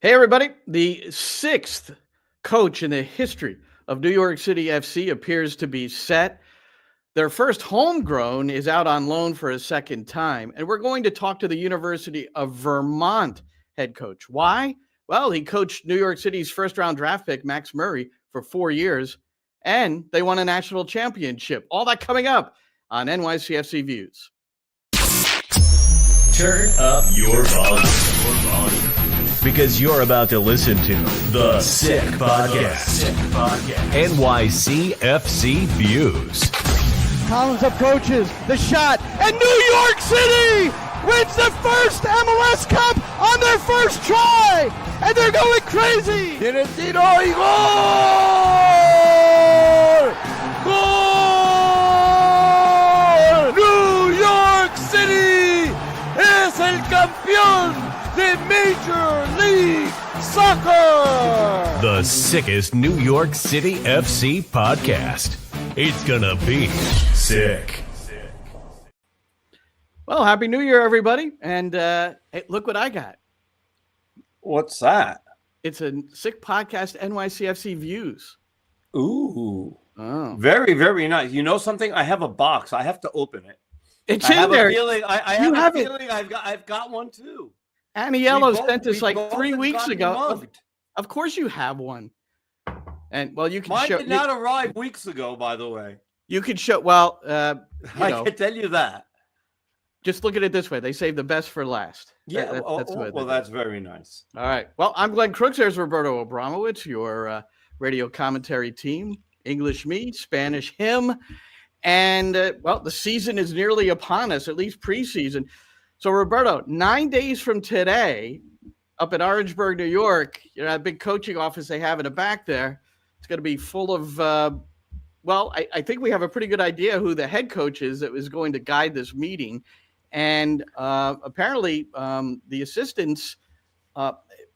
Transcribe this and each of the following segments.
Hey, everybody. The sixth coach in the history of New York City FC appears to be set. Their first homegrown is out on loan for a second time. And we're going to talk to the University of Vermont head coach. Why? Well, he coached New York City's first round draft pick, Max Murray, for 4 years, and they won a national championship. All that coming up on NYCFC Views. Turn up your volume. Because you're about to listen to The Sick Podcast. NYCFC Views. Collins approaches the shot, and New York City wins the first MLS Cup on their first try, and they're going crazy. Tiene tiro y gol! Gol! New York City es el campeón de Major League Soccer! The sickest New York City FC podcast. It's gonna be sick. Well, Happy New Year, everybody. And hey, look what I got. What's that? It's a sick podcast, NYCFC Views. Ooh. Oh. Very, very nice. You know something? I have a box. I have to open it. It's I in have there. a feeling I've got one too. Aniello sent us like 3 weeks ago. Mugged. Of course you have one. And well, you can Mine show. did not arrive weeks ago, by the way. You could show. Well, I can tell you that. Just look at it this way: they saved the best for last. Yeah. That's very nice. All right. Well, I'm Glenn Crooks. There's Roberto Abramowitz, your radio commentary team. English me, Spanish him, and well, the season is nearly upon us. At least preseason. So, Roberto, 9 days from today, up in Orangeburg, New York, that big coaching office they have in the back there, it's going to be full of, I think we have a pretty good idea who the head coach is that was going to guide this meeting. And apparently the assistants,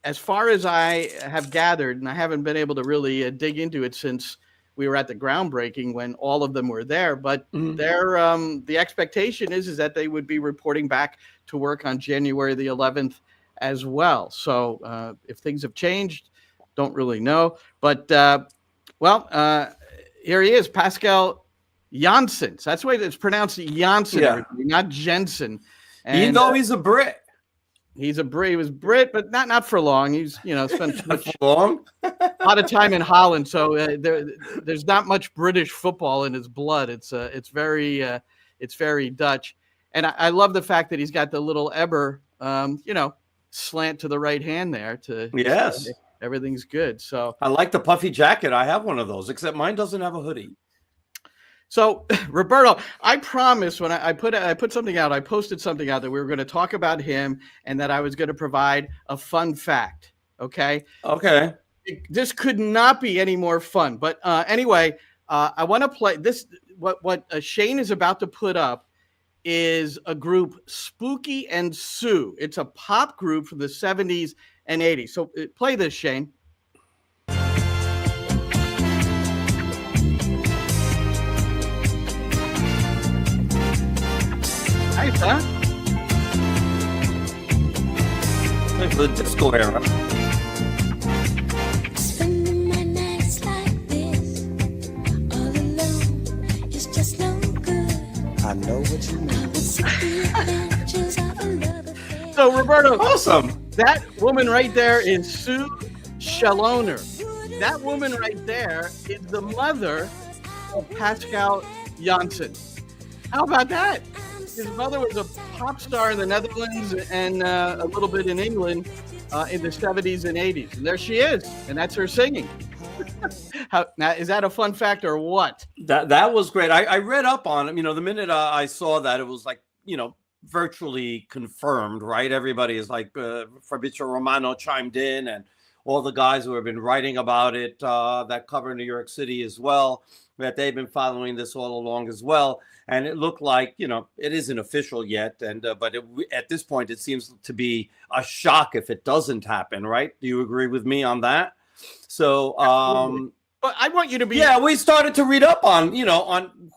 as far as I have gathered, and I haven't been able to really dig into it since we were at the groundbreaking when all of them were there, but the expectation is that they would be reporting back to work on January the 11th as well. So if things have changed, don't really know. But here he is, Pascal Jansen. So that's the way it's pronounced, Jansen, not Jensen. And, even though he's a Brit. He was Brit, but not for long. He's spent long. a lot of time in Holland, so there's not much British football in his blood. It's very Dutch, and I love the fact that he's got the little Eber, slant to the right hand there. Yes, everything's good. So I like the puffy jacket. I have one of those, except mine doesn't have a hoodie. So, Roberto, I promised when I put something out, I posted something out that we were going to talk about him and that I was going to provide a fun fact. Okay. Okay. This could not be any more fun. But anyway, I want to play this. What Shane is about to put up is a group, Spooky and Sue. It's a pop group from the 70s and 80s. So play this, Shane. Nice, huh? Like the disco era. Spending my nights like this, all alone, is just no good. I know what you mean. So, Roberto, Awesome. That woman right there is Sue Shalloner. That woman right there is the mother of Pascal Jansen. How about that? His mother was a pop star in the Netherlands and a little bit in England in the 70s and 80s. And there she is, and that's her singing. Now, is that a fun fact or what? That was great. I read up on it. The minute I saw that, it was like, virtually confirmed, right? Everybody is like, Fabrizio Romano chimed in, and all the guys who have been writing about it that cover New York City as well, that they've been following this all along as well. And it looked like, it isn't official yet. And but at this point, it seems to be a shock if it doesn't happen, right? Do you agree with me on that? So, but I want you to be. Yeah, we started to read up on,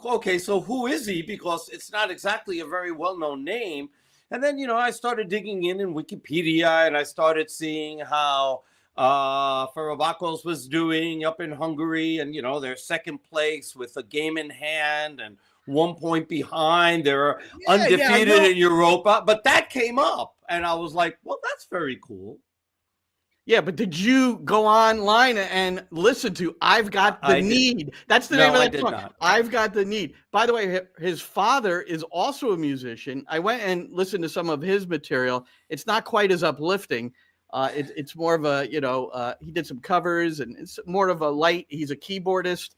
okay, so who is he? Because it's not exactly a very well-known name. And then, I started digging in Wikipedia, and I started seeing how Fenerbahce was doing up in Hungary, and, they're second place with a game in hand and 1 point behind. They're undefeated in Europa. But that came up, and I was like, well, that's very cool. Yeah, but did you go online and listen to I've Got the Need? That's the name of that song. Not. I've Got the Need. By the way, his father is also a musician. I went and listened to some of his material. It's not quite as uplifting. It's more of a, he did some covers, and it's more of a light. He's a keyboardist.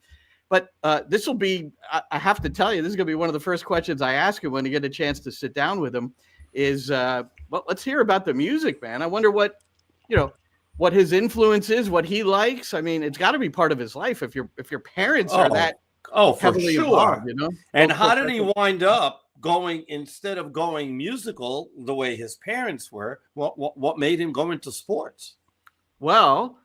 But this will be, I have to tell you, this is going to be one of the first questions I ask him when you get a chance to sit down with him is, let's hear about the music, man. I wonder what his influence is, what he likes. I mean, it's got to be part of his life if your parents are that heavily involved, And how did he wind up instead of going musical the way his parents were? What made him go into sports? Well,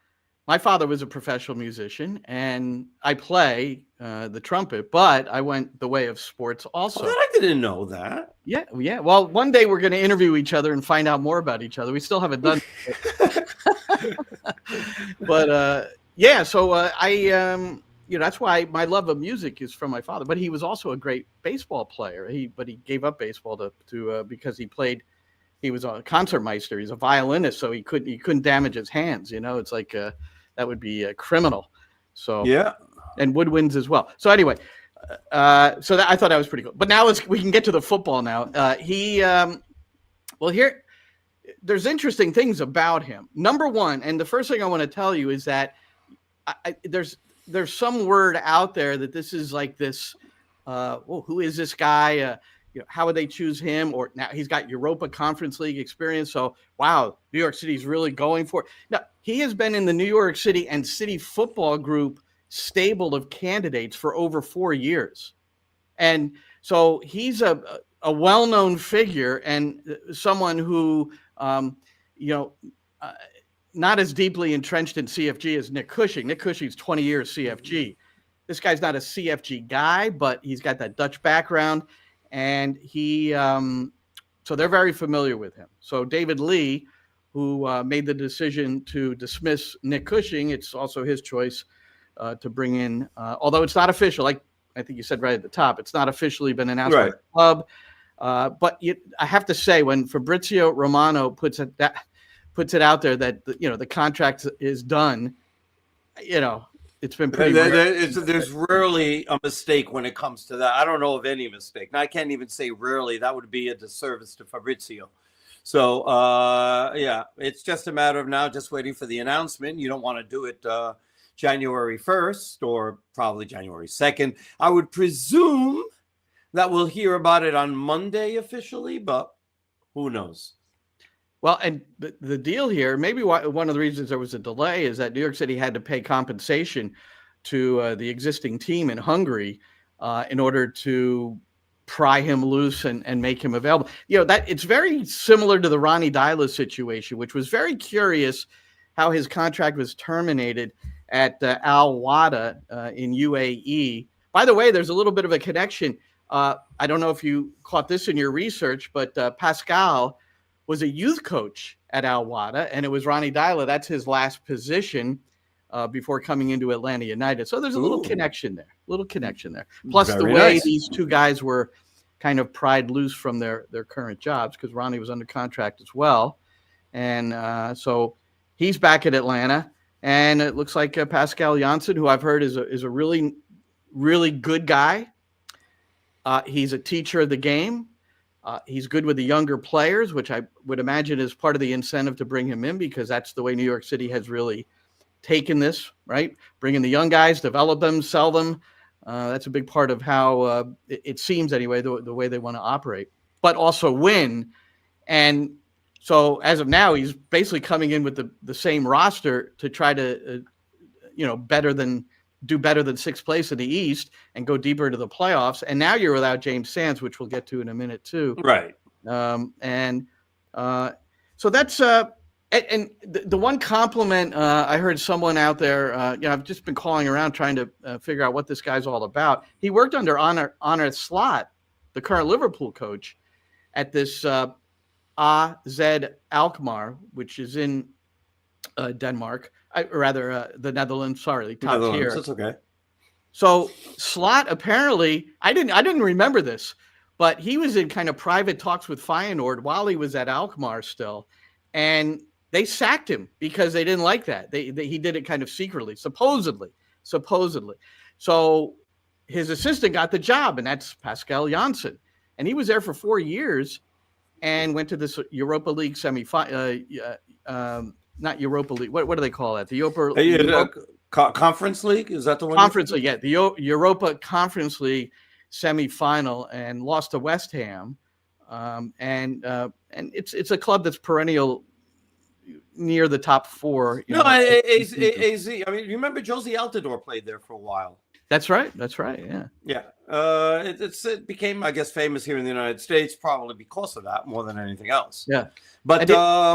my father was a professional musician, and I play the trumpet, but I went the way of sports also. I didn't know that. Yeah. Well, one day we're going to interview each other and find out more about each other. We still haven't done it. But so I that's why my love of music is from my father. But he was also a great baseball player. But he gave up baseball to because he was a concertmeister. He's a violinist, so he couldn't damage his hands. It's like that would be criminal. So yeah, and woodwinds as well. So anyway, I thought that was pretty cool. But now we can get to the football now. Here. There's interesting things about him. Number one, and the first thing I want to tell you is that there's some word out there that this is like this. Who is this guy? How would they choose him? Or now he's got Europa Conference League experience. So wow, New York City's really going for it. Now he has been in the New York City and City Football Group stable of candidates for over 4 years, and so he's a well-known figure and someone who. Not as deeply entrenched in CFG as Nick Cushing. Nick Cushing's 20 years CFG. This guy's not a CFG guy, but he's got that Dutch background, and so they're very familiar with him. So David Lee, who made the decision to dismiss Nick Cushing, it's also his choice to bring in, although it's not official, like I think you said right at the top, it's not officially been announced by the club. But I have to say, when Fabrizio Romano puts it out there that the contract is done, it's been pretty. There's rarely a mistake when it comes to that. I don't know of any mistake. Now, I can't even say rarely. That would be a disservice to Fabrizio. So it's just a matter of now just waiting for the announcement. You don't want to do it January 1st or probably January 2nd. I would presume that we'll hear about it on Monday officially, but who knows? Well, and the deal here, maybe one of the reasons there was a delay is that New York City had to pay compensation to the existing team in Hungary in order to pry him loose and make him available. That it's very similar to the Ronnie Dyla situation, which was very curious how his contract was terminated at Al Wada in UAE. By the way, there's a little bit of a connection. I don't know if you caught this in your research, but Pascal was a youth coach at Al Wada, and it was Ronnie Dyla. That's his last position before coming into Atlanta United. So there's a little connection there. Plus very the way these two guys were kind of pried loose from their current jobs, because Ronnie was under contract as well. And so he's back at Atlanta, and it looks like Pascal Jansen, who I've heard is a really, really good guy. He's a teacher of the game. He's good with the younger players, which I would imagine is part of the incentive to bring him in, because that's the way New York City has really taken this, right? Bring in the young guys, develop them, sell them. That's a big part of how it seems anyway, the way they want to operate, but also win. And so as of now, he's basically coming in with the same roster to try to, do better than sixth place in the East and go deeper into the playoffs. And now you're without James Sands, which we'll get to in a minute too. Right. So that's and the one compliment I heard someone out there, I've just been calling around trying to figure out what this guy's all about. He worked under Honor Slot, the current Liverpool coach, at this AZ Alkmaar, which is in Denmark, the Netherlands. Sorry, top tier. That's okay. So Slot apparently, I didn't remember this, but he was in kind of private talks with Feyenoord while he was at Alkmaar still, and they sacked him because they didn't like that. He did it kind of secretly, supposedly. So his assistant got the job, and that's Pascal Jansen, and he was there for 4 years, and went to this Europa League not Europa League. What do they call it? The Europa Conference League, is that the one? Conference League, yeah, the Europa Conference League semifinal, and lost to West Ham, and it's a club that's perennial near the top four. AZ. I mean, you remember Josie Altidore played there for a while. That's right. Yeah. Yeah. It became, I guess, famous here in the United States probably because of that more than anything else. Yeah. But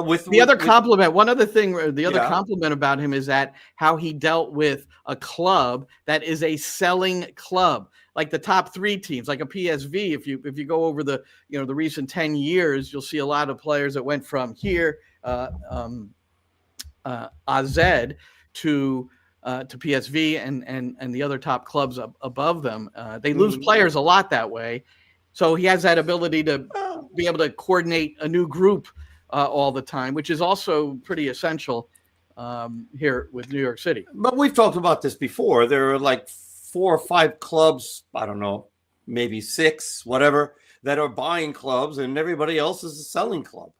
with the other compliment, one other thing, the other compliment about him is that how he dealt with a club that is a selling club, like the top three teams, like a PSV. If you go over the recent 10 years, you'll see a lot of players that went from here, AZ to PSV and the other top clubs above them. They lose players a lot that way. So he has that ability to be able to coordinate a new group all the time, which is also pretty essential here with New York City. But we've talked about this before. There are like 4 or 5 clubs, I don't know, maybe 6, whatever, that are buying clubs, and everybody else is a selling club.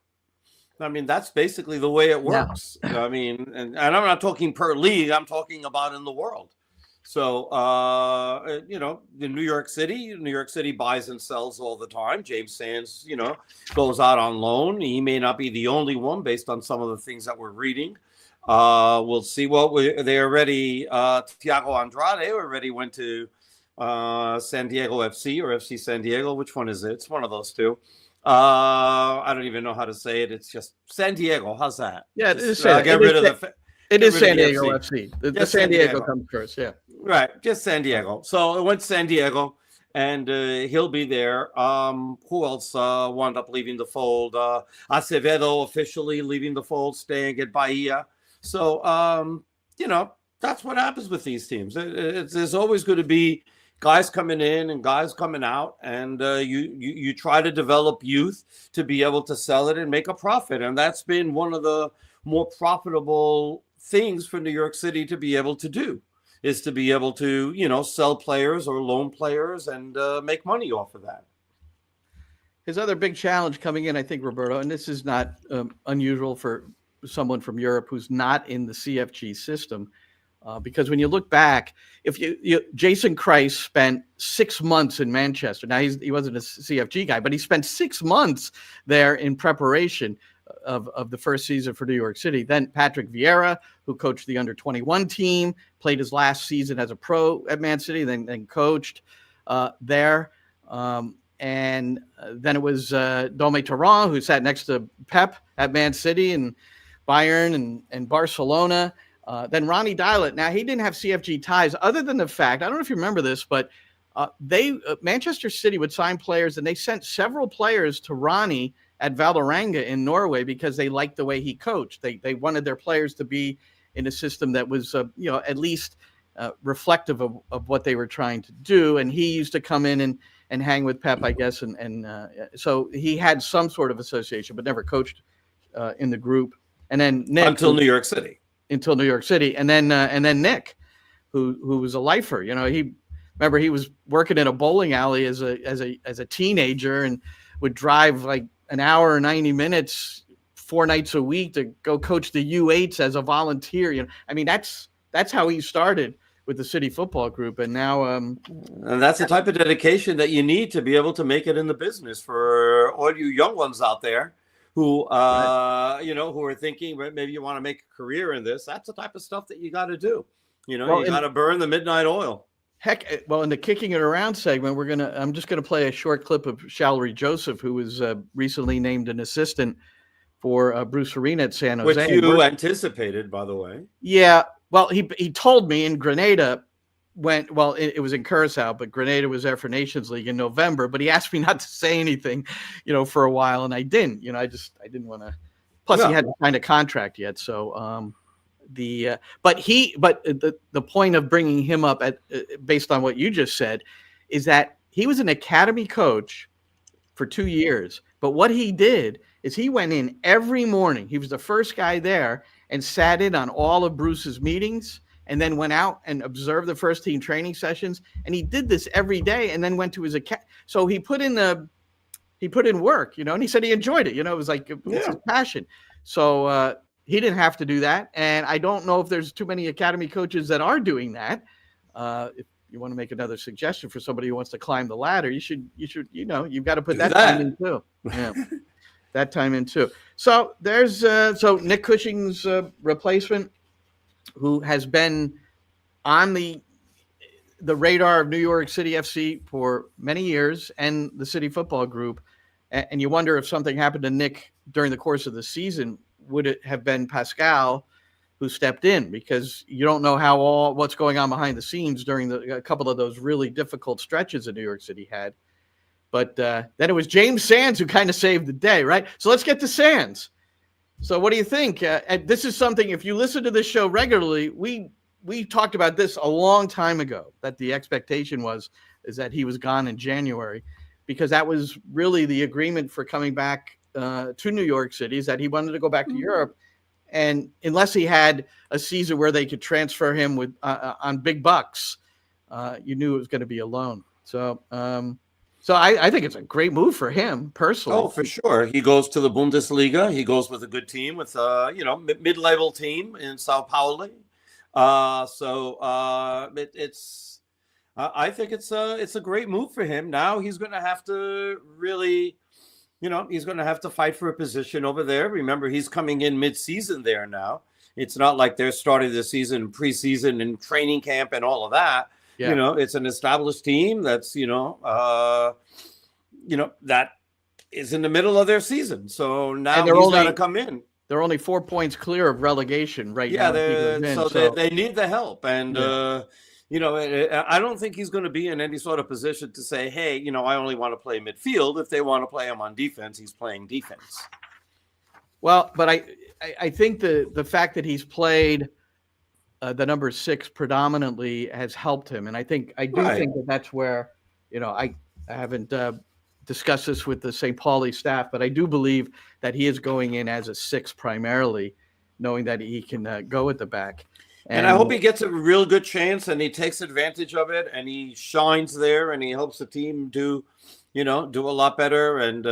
I mean, that's basically the way it works. Yeah. I mean, and I'm not talking per league. I'm talking about in the world. So, in New York City buys and sells all the time. James Sands, goes out on loan. He may not be the only one based on some of the things that we're reading. We'll see. Well, they already, Thiago Andrade already went to San Diego FC or FC San Diego. Which one is it? It's one of those two. I don't even know how to say it. It's just San Diego. How's that? Yeah, it is San Diego FC. The San Diego comes first. Yeah, right. Just San Diego. So it went to San Diego, and he'll be there. Who else wound up leaving the fold? Acevedo officially leaving the fold, staying at Bahia. So that's what happens with these teams. There's always going to be guys coming in and guys coming out, and you try to develop youth to be able to sell it and make a profit. And that's been one of the more profitable things for New York City to be able to do, is to be able to, sell players or loan players and make money off of that. His other big challenge coming in, I think, Roberto, and this is not unusual for someone from Europe who's not in the CFG system, because when you look back, Jason Kreis spent 6 months in Manchester. Now he wasn't a CFG guy, but he spent 6 months there in preparation of the first season for New York City. Then Patrick Vieira, who coached the under-21 team, played his last season as a pro at Man City, then coached there. And then it was Dome Torrent, who sat next to Pep at Man City and Bayern and Barcelona. Then Ronnie Deilert. Now, he didn't have CFG ties, other than the fact, I don't know if you remember this, but Manchester City would sign players, and they sent several players to Ronnie at Vålerenga in Norway because they liked the way he coached. They wanted their players to be in a system that was, at least reflective of what they were trying to do. And he used to come in and hang with Pep, I guess, and so he had some sort of association, but never coached in the group. And then Nick, until New York City, and then Nick, who was a lifer. He was working in a bowling alley as a teenager and would drive like an hour or 90 minutes 4 nights a week to go coach the U8s as a volunteer. That's how he started with the City Football Group, and now and that's the type of dedication that you need to be able to make it in the business. For all you young ones out there who who are thinking maybe you want to make a career in this, that's the type of stuff that you got to do. You got to burn the midnight oil. Heck, well, in the Kicking It Around segment, I'm just going to play a short clip of Shallery Joseph, who was recently named an assistant for Bruce Arena at San Jose. Which you anticipated, by the way. Yeah. Well, he told me in Grenada it was in Curacao, but Grenada was there for Nations League in November. But he asked me not to say anything, for a while, and I didn't. I didn't want to. Plus, he hadn't signed a contract yet. So the point of bringing him up based on what you just said is that he was an academy coach for 2 years. But what he did is he went in every morning. He was the first guy there and sat in on all of Bruce's meetings, and then went out and observed the first team training sessions. And he did this every day, and then went to his so he put in work, and he said he enjoyed it. It was like it's his passion. So he didn't have to do that. And I don't know if there's too many academy coaches that are doing that. If you want to make another suggestion for somebody who wants to climb the ladder, you should, you've got to put that time in too. Yeah. That time in too. So there's Nick Cushing's replacement, who has been on the radar of New York City FC for many years, and the City Football Group. And you wonder if something happened to Nick during the course of the season, would it have been Pascal who stepped in? Because you don't know what's going on behind the scenes during a couple of those really difficult stretches that New York City had. But then it was James Sands who kind of saved the day, right? So let's get to Sands. So what do you think? This is something, if you listen to this show regularly, we talked about this a long time ago, that the expectation is that he was gone in January, because that was really the agreement for coming back to New York City, is that he wanted to go back to Europe. And unless he had a season where they could transfer him with on big bucks, you knew it was going to be a loan. So I think it's a great move for him personally. Oh, for sure. He goes to the Bundesliga. He goes with a good team, with mid-level team in Sao Paulo. I think it's a great move for him. Now he's going to have to really, he's going to have to fight for a position over there. Remember, he's coming in mid-season there now. It's not like they're starting the season, preseason and training camp and all of that. Yeah. It's an established team that's, that is in the middle of their season. So now he's got to come in. They're only 4 points clear of relegation right now. They need the help. And, I don't think he's going to be in any sort of position to say, hey, I only want to play midfield. If they want to play him on defense, he's playing defense. Well, but I think the fact that he's played the number 6 predominantly has helped him. And I think think that's where, I haven't discussed this with the St. Pauli staff, but I do believe that he is going in as a 6 primarily, knowing that he can go at the back. And I hope he gets a real good chance and he takes advantage of it and he shines there and he helps the team do a lot better and,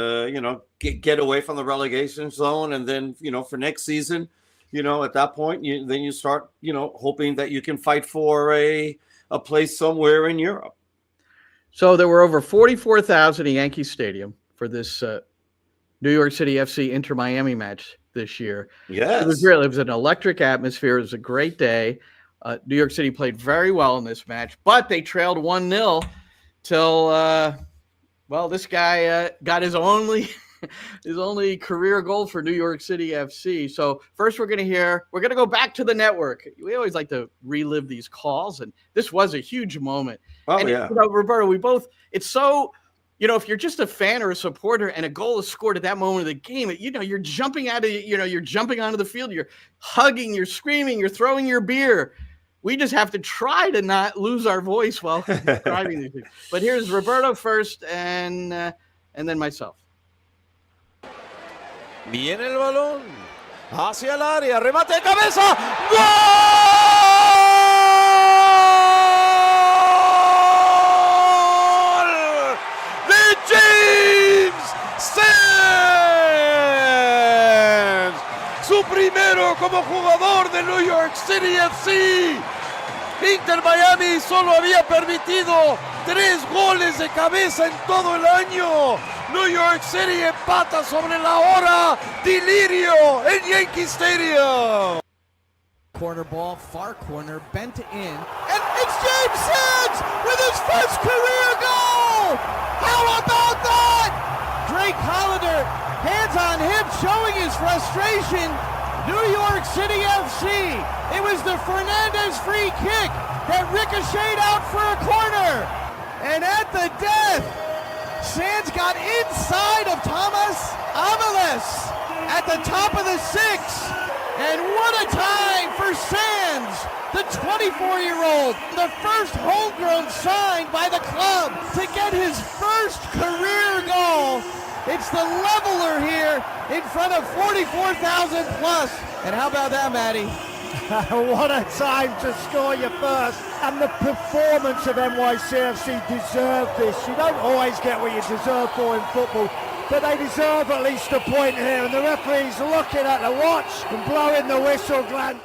get away from the relegation zone. And then, for next season, at that point, you start, hoping that you can fight for a place somewhere in Europe. So there were over 44,000 at Yankee Stadium for this New York City FC Inter Miami match this year. Yes. It was an electric atmosphere. It was a great day. New York City played very well in this match, but they trailed 1-0 till, this guy got his only career goal for New York City FC. So first we're going to go back to the network. We always like to relive these calls, and this was a huge moment. Oh, and yeah. Roberto, it's so, if you're just a fan or a supporter and a goal is scored at that moment of the game, you're jumping you're jumping onto the field, you're hugging, you're screaming, you're throwing your beer. We just have to try to not lose our voice while describing these things. But here's Roberto first, and then myself. Viene el balón hacia el área, remate de cabeza, ¡gol! De James Sands, su primero como jugador de New York City FC. Inter Miami solo había permitido 3 goles de cabeza en todo el año. New York City empata sobre la hora. Delirio en Yankee Stadium. Corner ball, far corner, bent in. And it's James Sands with his first career goal! How about that? Drake Hollander, hands on hip, showing his frustration. New York City FC. It was the Fernandez free kick. that ricocheted out for a corner. And at the death, Sands got inside of Thomas Avalos at the top of the 6. And what a time for Sands, the 24-year-old, the first homegrown signed by the club to get his first career goal. It's the leveler here in front of 44,000 plus. And how about that, Matty? What a time to score your first. And the performance of NYCFC deserved this. You don't always get what you deserve for in football, but they deserve at least a point here. And the referee's looking at the watch and blowing the whistle, Glenn.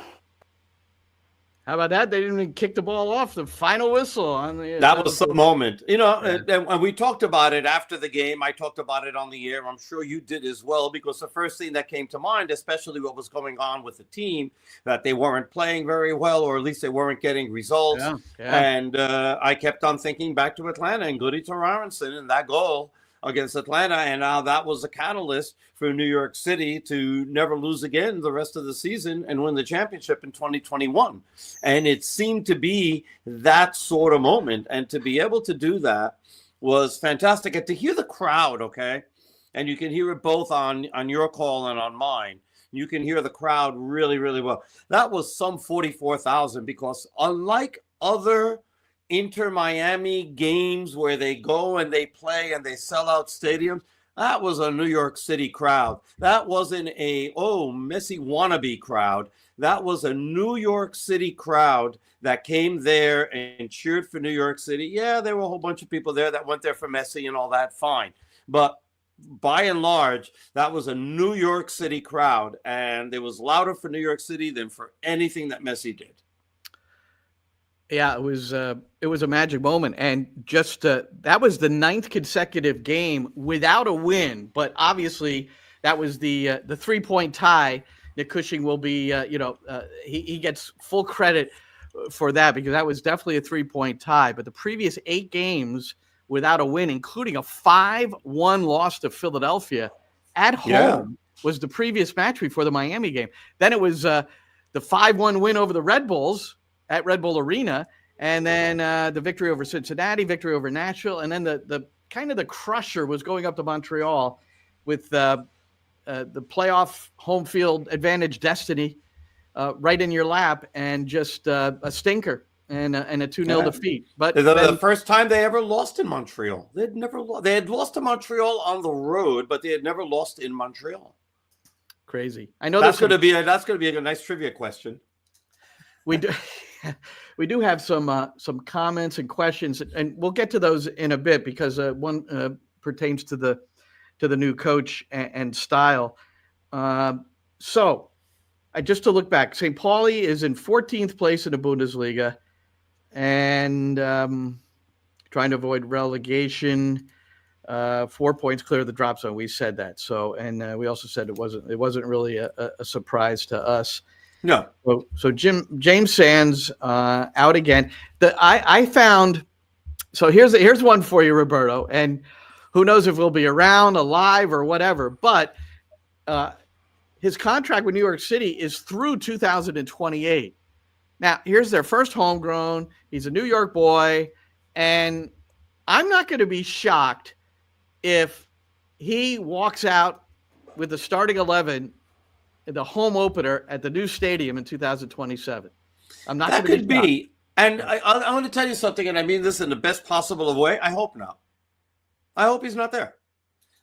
How about that? They didn't even kick the ball off. The final whistle on the. That was the moment. You know, and we talked about it after the game. I talked about it on the air. I'm sure you did as well, because the first thing that came to mind, especially what was going on with the team, that they weren't playing very well, or at least they weren't getting results. And I kept on thinking back to Atlanta and Goody Aronson and that goal against Atlanta, and now that was a catalyst for New York City to never lose again the rest of the season and win the championship in 2021. And it seemed to be that sort of moment, and to be able to do that was fantastic. And to hear the crowd, okay, and you can hear it both on your call and on mine. You can hear the crowd really, really well. That was some 44,000, because unlike other Inter Miami games where they go and they play and they sell out stadiums, that was a New York City crowd. That wasn't a, Messi wannabe crowd. That was a New York City crowd that came there and cheered for New York City. Yeah, there were a whole bunch of people there that went there for Messi and all that, fine. But by and large, that was a New York City crowd, and it was louder for New York City than for anything that Messi did. Yeah, it was a magic moment, and just that was the 9th consecutive game without a win. But obviously, that was the 3-point tie. Nick Cushing will be, he gets full credit for that, because that was definitely a 3-point tie. But the previous 8 games without a win, including a 5-1 loss to Philadelphia at home, was the previous match before the Miami game. Then it was the 5-1 win over the Red Bulls at Red Bull Arena, and then the victory over Cincinnati, victory over Nashville, and then the kind of the crusher was going up to Montreal with the playoff home field advantage destiny right in your lap, and just a stinker and a 2-0 defeat. But the first time they ever lost in Montreal, they had lost to Montreal on the road, but they had never lost in Montreal. Crazy. I know that's going to be a nice trivia question. We do. We do have some comments and questions, and we'll get to those in a bit, because one pertains to the new coach and style. So, just to look back, St. Pauli is in 14th place in the Bundesliga, and trying to avoid relegation. 4 points clear of the drop zone. We said that. So, and we also said it wasn't really a surprise to us. No. So James Sands out again. I found. So here's one for you, Roberto, and who knows if we'll be around, alive, or whatever. But his contract with New York City is through 2028. Now, here's their first homegrown. He's a New York boy, and I'm not going to be shocked if he walks out with the starting 11. The home opener at the new stadium in 2027. I'm not going to be. That could be. And I want to tell you something, and I mean this in the best possible way. I hope not. I hope he's not there.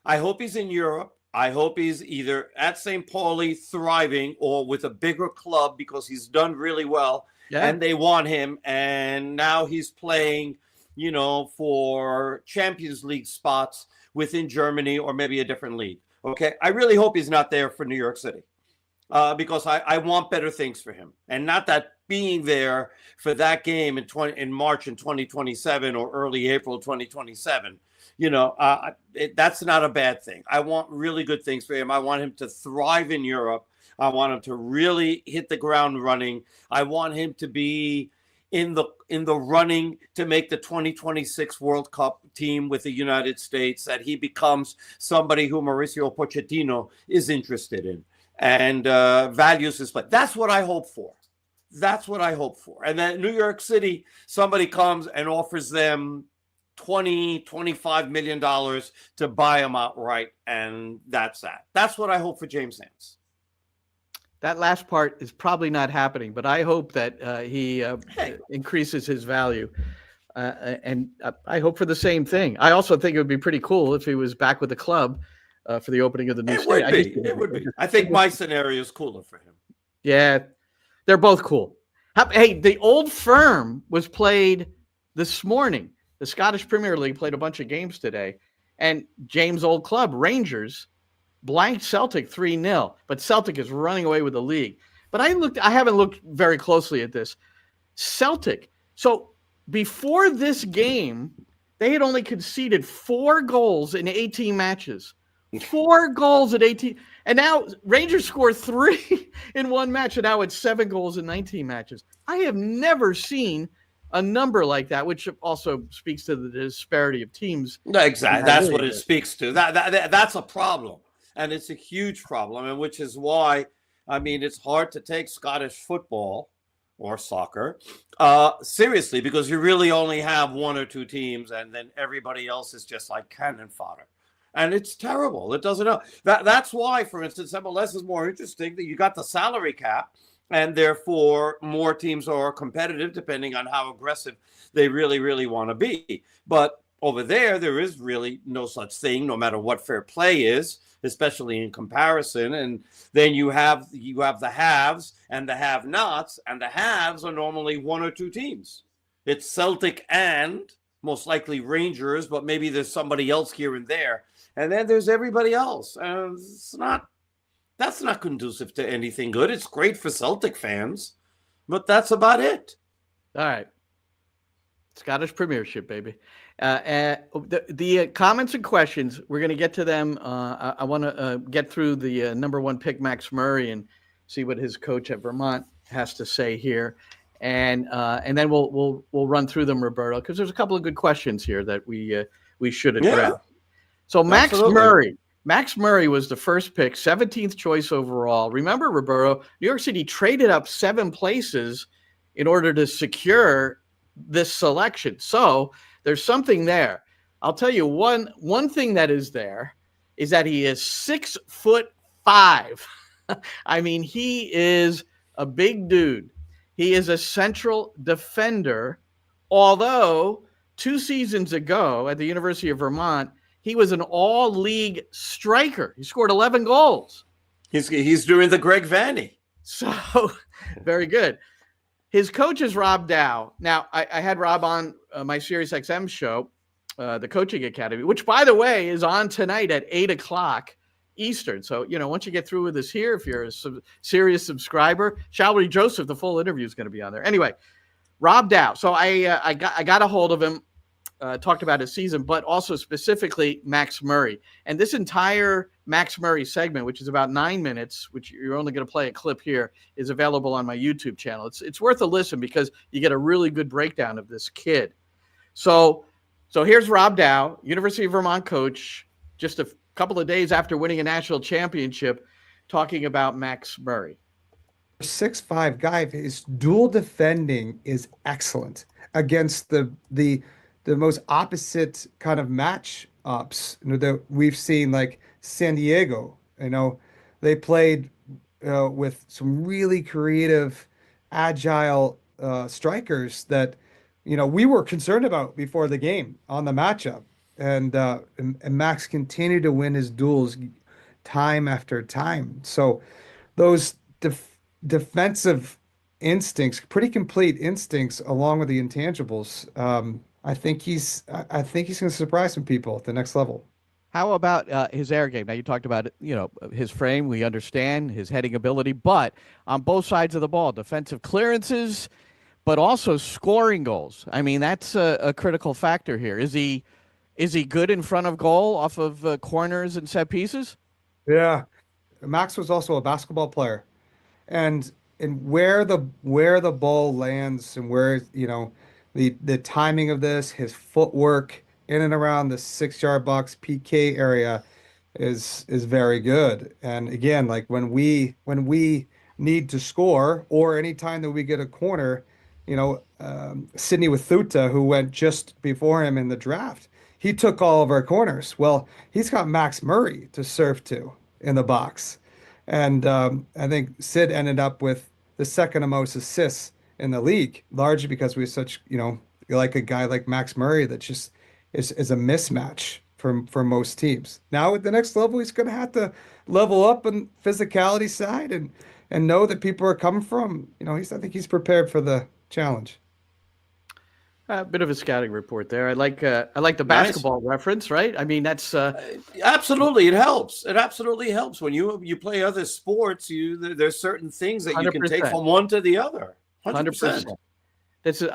I hope he's in Europe. I hope he's either at St. Pauli thriving, or with a bigger club, because he's done really well, and they want him. And now he's playing, for Champions League spots within Germany, or maybe a different league. Okay, I really hope he's not there for New York City. Because I want better things for him, and not that being there for that game in March in 2027 or early April 2027. That's not a bad thing. I want really good things for him. I want him to thrive in Europe. I want him to really hit the ground running. I want him to be in the running to make the 2026 World Cup team with the United States, that he becomes somebody who Mauricio Pochettino is interested in and values his play. That's what I hope for. That's what I hope for. And then New York City, somebody comes and offers them $25 million to buy him outright, and that's that. That's what I hope for James Nance. That last part is probably not happening, but I hope that he increases his value. And I hope for the same thing. I also think it would be pretty cool if he was back with the club for the opening of the new stadium. It would be. I think my scenario is cooler for him. Yeah, they're both cool. Hey, the Old Firm was played this morning. The Scottish Premier League played a bunch of games today, and James' old club, Rangers, blanked Celtic 3-0, but Celtic is running away with the league. But I haven't looked very closely at this. Celtic. So before this game, they had only conceded 4 goals in 18 matches. 4 goals in 18. And now Rangers score 3 in one match, and now it's 7 goals in 19 matches. I have never seen a number like that, which also speaks to the disparity of teams. No, exactly. That's what it speaks to. That's a problem. And it's a huge problem, and which is why, I mean, it's hard to take Scottish football or soccer seriously, because you really only have 1 or 2 teams, and then everybody else is just like cannon fodder. And it's terrible. It doesn't know. That's why, for instance, MLS is more interesting. That you got the salary cap, and therefore more teams are competitive depending on how aggressive they really, really want to be. But over there is really no such thing, no matter what fair play is, especially in comparison. And then you have the haves and the have-nots, and the haves are normally 1 or 2 teams. It's Celtic and most likely Rangers, but maybe there's somebody else here and there. And then there's everybody else. That's not conducive to anything good. It's great for Celtic fans, but that's about it. All right. Scottish Premiership, baby. The comments and questions, we're going to get to them. I want to get through the number 1 pick, Max Murray, and see what his coach at Vermont has to say here. And then we'll run through them, Roberto, because there's a couple of good questions here that we should address. Yeah. So Max Murray was the first pick, 17th choice overall. Remember, Roberto, New York City traded up 7 places in order to secure this selection. So there's something there. I'll tell you one thing that is there is that he is 6'5". I mean, he is a big dude. He is a central defender, although 2 seasons ago at the University of Vermont, he was an all-league striker. He scored 11 goals. He's doing the Greg Vanny. So, very good. His coach is Rob Dow. Now, I had Rob on my Sirius XM show, the Coaching Academy, which, by the way, is on tonight at 8 o'clock Eastern. So, once you get through with us here, if you're a Sirius subscriber, Shalry Joseph, the full interview is going to be on there. Anyway, Rob Dow. So I got a hold of him. Talked about his season, but also specifically Max Murray. And this entire Max Murray segment, which is about 9 minutes, which you're only going to play a clip here, is available on my YouTube channel. It's worth a listen because you get a really good breakdown of this kid. So here's Rob Dow, University of Vermont coach, just a couple of days after winning a national championship, talking about Max Murray. 6'5" guy, his dual defending is excellent against the most opposite kind of match ups that we've seen, like San Diego. They played with some really creative, agile strikers that we were concerned about before the game on the matchup, and Max continued to win his duels time after time. So those defensive instincts, pretty complete instincts, along with the intangibles. I think he's going to surprise some people at the next level. How about his air game? Now, you talked about his frame. We understand his heading ability, but on both sides of the ball, defensive clearances, but also scoring goals. I mean, that's a critical factor here. Is he good in front of goal off of corners and set pieces? Yeah, Max was also a basketball player, and where the ball lands and where the timing of this, his footwork in and around the 6-yard box PK area is very good. And again, like when we need to score, or anytime that we get a corner, Sidney Wathuta, who went just before him in the draft, he took all of our corners. Well, he's got Max Murray to serve to in the box. And I think Sid ended up with the second most assists in the league, largely because we have such, like a guy like Max Murray that just is a mismatch for most teams. Now at the next level, he's going to have to level up on physicality side and know that people are coming from. I think he's prepared for the challenge. A bit of a scouting report there. I like the basketball reference, right? I mean, that's absolutely, it helps. It absolutely helps when you play other sports. There's certain things that you can take from one to the other. 100%. This is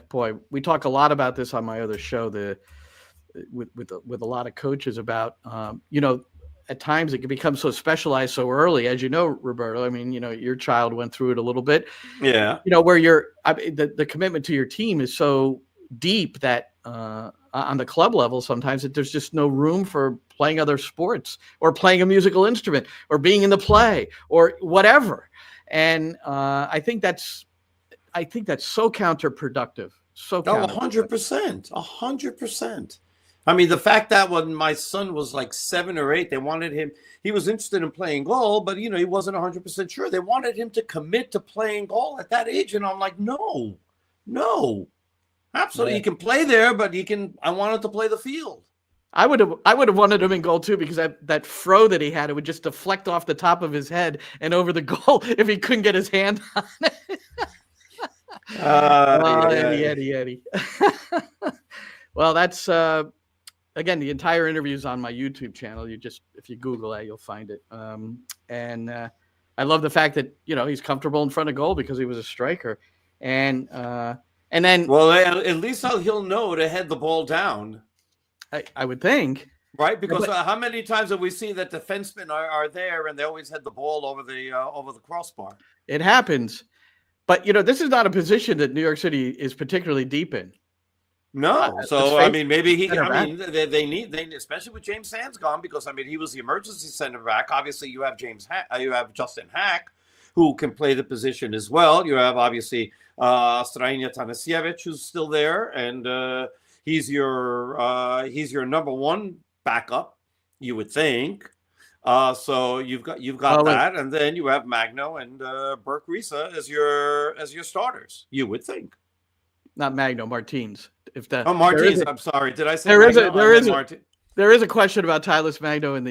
boy. We talk a lot about this on my other show. With a lot of coaches about at times it can become so specialized so early, as you know, Roberto. I mean, your child went through it a little bit. Yeah. Where the commitment to your team is so deep that on the club level, sometimes that there's just no room for playing other sports or playing a musical instrument or being in the play or whatever. And I think that's so counterproductive. So 100%, 100%. I mean, the fact that when my son was like 7 or 8, they wanted him. He was interested in playing goal, but he wasn't 100% sure. They wanted him to commit to playing goal at that age, and I'm like, no, absolutely. Yeah. You can play there, but I wanted to play the field. I would have wanted him in goal too, because that throw that he had, it would just deflect off the top of his head and over the goal if he couldn't get his hand on it. Eddie. Well, that's again, the entire interview is on my YouTube channel. If you Google that, you'll find it. And I love the fact that he's comfortable in front of goal because he was a striker, and then at least he'll know to head the ball down. I would think, right? Because how many times have we seen that defensemen are there and they always head the ball over the crossbar? It happens. But, this is not a position that New York City is particularly deep in. No. So, I mean, maybe they need, especially with James Sands gone, because, I mean, he was the emergency center back. Obviously, you have you have Justin Hack, who can play the position as well. You have, obviously, Strajnia Tanasiewicz, who's still there. And he's your number one backup, you would think. So you've got that, and then you have Magno and Burke Risa as your starters. You would think. Not Magno, Martins. Martins. I'm sorry. Did I say there is a question about Tyler Magno in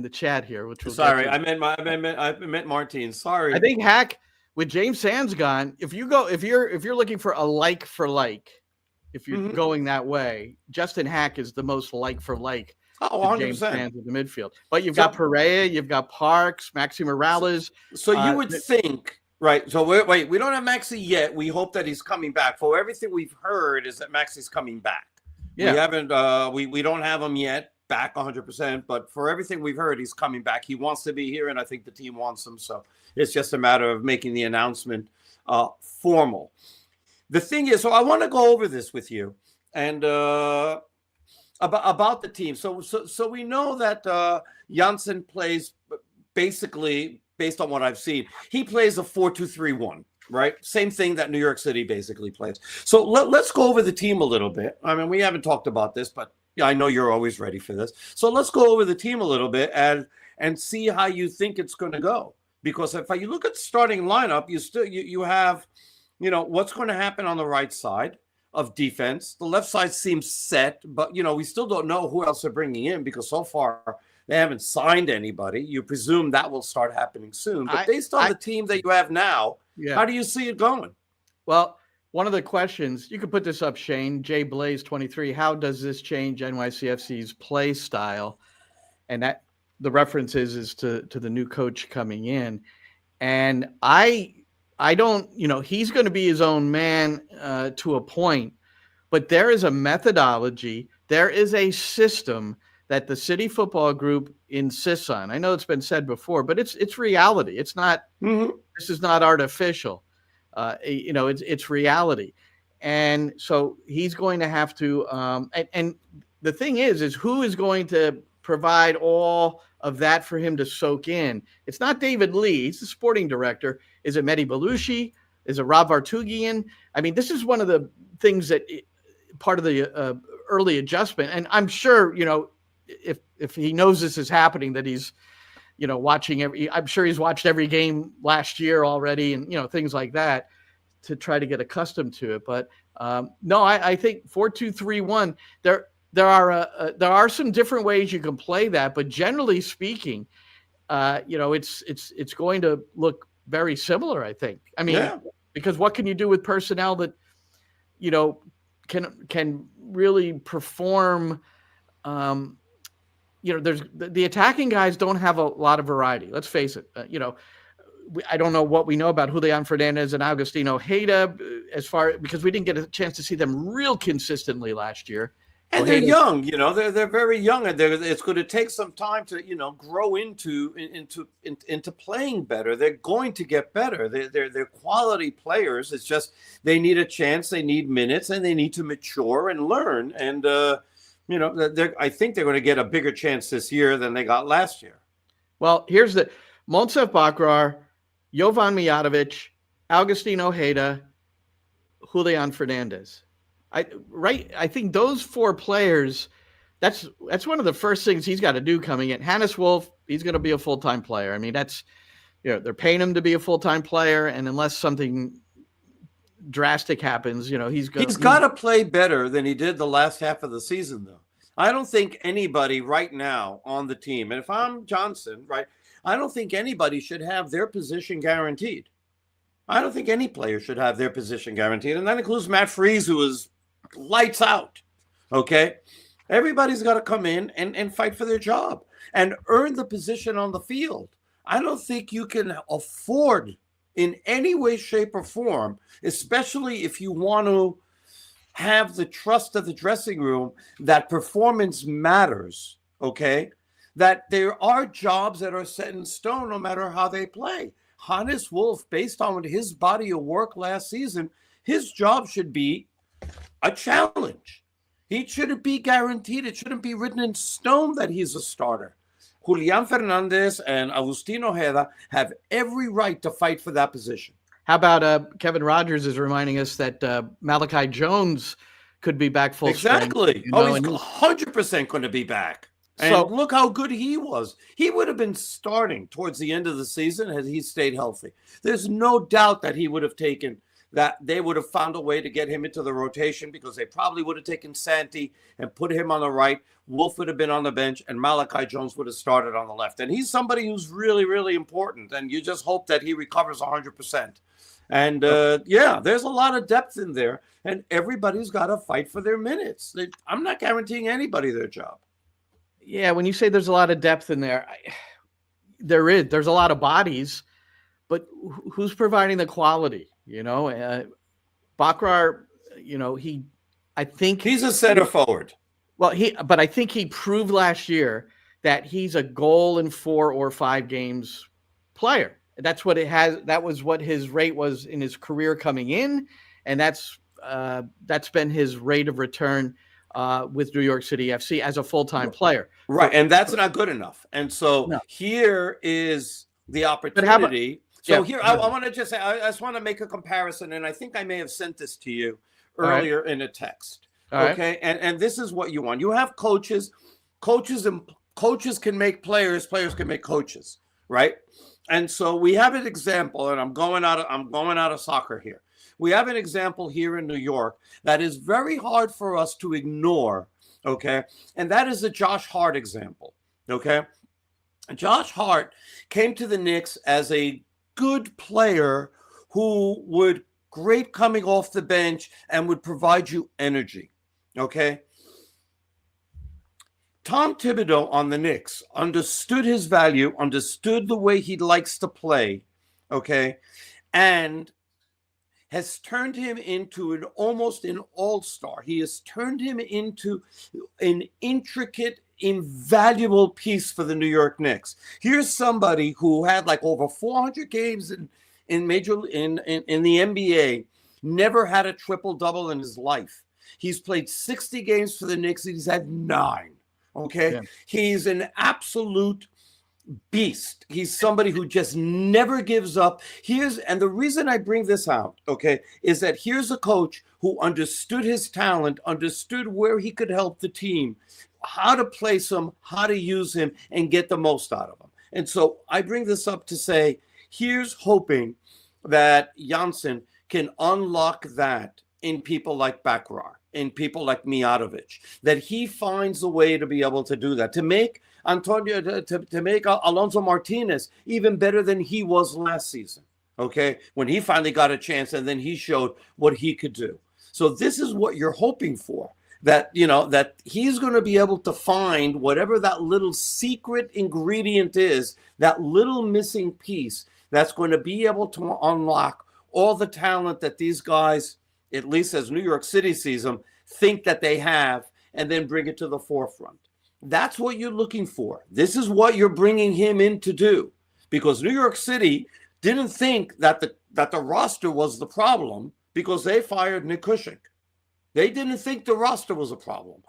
the chat here, which was I meant Martins. Sorry. I think Hack with James Sands gone. If you're looking for a like for like, if you're going that way, Justin Hack is the most like for like. Oh, 100%. James Sands in the midfield. But you've got Perea, you've got Parks, Maxi Morales. So you would think, right? So wait, we don't have Maxi yet. We hope that he's coming back. For everything we've heard is that Maxi's coming back. Yeah. We haven't, we don't have him yet back 100%, but for everything we've heard, he's coming back. He wants to be here, and I think the team wants him. So it's just a matter of making the announcement formal. The thing is, so I want to go over this with you, and about the team. So we know that Jansen plays basically, based on what I've seen, he plays a 4-2-3-1, right? Same thing that New York City basically plays. So let's go over the team a little bit. I mean, we haven't talked about this, but I know you're always ready for this. So let's go over the team a little bit and see how you think it's going to go. Because if you look at the starting lineup, you have, what's going to happen on the right side of defense. The left side seems set, but we still don't know who else they're bringing in, because so far they haven't signed anybody. You presume that will start happening soon. But based on the team that you have now, how do you see it going? Well, one of the questions, you could put this up, Shane, Jay Blaze 23, how does this change NYCFC's play style? And that the reference is to the new coach coming in. And I don't, he's going to be his own man to a point, but there is a methodology, there is a system that the City Football Group insists on. I know it's been said before, but it's reality. It's not, this is not artificial. It's reality. And so he's going to have to, and the thing is who is going to provide all of that for him to soak in. It's not David Lee. He's the sporting director. Is it Mehdi Belushi? Is it Rob Vartugian? I mean, this is one of the things that part of the early adjustment. And I'm sure, if he knows this is happening, that he's, watching I'm sure he's watched every game last year already and, things like that to try to get accustomed to it. But no, I think 4-2-3-1, there are some different ways you can play that, but generally speaking, it's going to look very similar, I think. I mean, because what can you do with personnel that, can really perform? There's the attacking guys don't have a lot of variety. Let's face it. I don't know what we know about Julian Fernandez and Agustin Ojeda because we didn't get a chance to see them real consistently last year. And they're young, they're very young, and it's going to take some time to, grow into playing better. They're going to get better. They're quality players. It's just they need a chance, they need minutes, and they need to mature and learn. And I think they're going to get a bigger chance this year than they got last year. Well, here's the Monsef Bakrar, Jovan Mijatovic, Agustin Ojeda, Julian Fernandez. I think those four players, that's one of the first things he's got to do coming in. Hannes Wolf, he's going to be a full-time player. I mean, that's, they're paying him to be a full-time player, and unless something drastic happens, he's got to play better than he did the last half of the season, though. I don't think anybody right now on the team, and if I'm Johnson, right, I don't think anybody should have their position guaranteed. I don't think any player should have their position guaranteed, and that includes Matt Freese, who is lights out. Okay, everybody's got to come in and fight for their job and earn the position on the field. I don't think you can afford in any way, shape, or form, especially if you want to have the trust of the dressing room that performance matters. Okay, that there are jobs that are set in stone no matter how they play. Hannes Wolf, based on his body of work last season, his job should be a challenge. He shouldn't be guaranteed. It shouldn't be written in stone that he's a starter. Julian Fernandez and Agustin Ojeda have every right to fight for that position. How about Kevin Rogers is reminding us that Malachi Jones could be back full exactly. strength. He's 100% going to be back. And so, look how good he was. He would have been starting towards the end of the season had he stayed healthy. There's no doubt that he would have taken that they would have found a way to get him into the rotation because they probably would have taken Santi and put him on the right. Wolf would have been on the bench, and Malachi Jones would have started on the left. And he's somebody who's really, really important, and you just hope that he recovers 100%. And, there's a lot of depth in there, and everybody's got to fight for their minutes. I'm not guaranteeing anybody their job. Yeah, when you say there's a lot of depth in there, there's a lot of bodies, but who's providing the quality? Bakrar, I think he's a center forward. Well, but I think he proved last year that he's a goal in 4 or 5 games player. That's what it has. That was what his rate was in his career coming in, and that's been his rate of return with New York City FC as a full-time player. Right, and that's not good enough. And so here is the opportunity. I want to just say, I just want to make a comparison, and I think I may have sent this to you earlier in a text. Okay, and this is what you want. You have coaches can make players can make coaches, right? And so we have an example, and I'm going out of soccer here. We have an example here in New York that is very hard for us to ignore, okay? And that is the Josh Hart example, okay? Josh Hart came to the Knicks as a good player who would great coming off the bench and would provide you energy, okay? Tom Thibodeau on the Knicks understood his value, understood the way he likes to play, okay, and has turned him into almost an all-star. He has turned him into an intricate, invaluable piece for the New York Knicks. Here's somebody who had like over 400 games in the NBA, never had a triple-double in his life. He's played 60 games for the Knicks. He's had 9. Okay, he's an absolute beast. He's somebody who just never gives up. And the reason I bring this out, okay, is that here's a coach who understood his talent, understood where he could help the team, how to place him, how to use him, and get the most out of him. And so I bring this up to say, here's hoping that Jansen can unlock that in people like Bakrar, in people like Mijatovic, that he finds a way to be able to do that, to make Antonio, to make Alonso Martinez even better than he was last season, okay, when he finally got a chance and then he showed what he could do. So this is what you're hoping for, that, you know, that he's going to be able to find whatever that little secret ingredient is, that little missing piece that's going to be able to unlock all the talent that these guys, at least as New York City sees them, think that they have, and then bring it to the forefront. That's what you're looking for. This is what you're bringing him in to do, because New York City didn't think that the roster was the problem because they fired Nick Cushing. They didn't think the roster was a problem.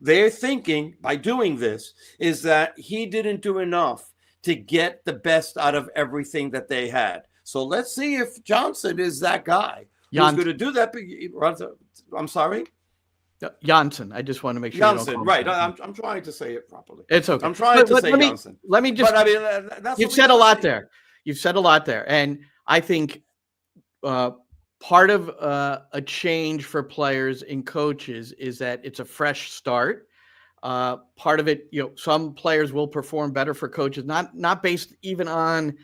They're thinking, by doing this, is that he didn't do enough to get the best out of everything that they had. So let's see if Jansen is that guy who's going to do that. I'm sorry? Jansen. I just want to make sure. Jansen, right. I'm trying to say it properly. It's okay. I'm trying to say Jansen. Let me just. But I mean, that's you've said a lot there. You've said a lot there. And I think part of a change for players and coaches is that it's a fresh start. Part of it, you know, some players will perform better for coaches, not based even on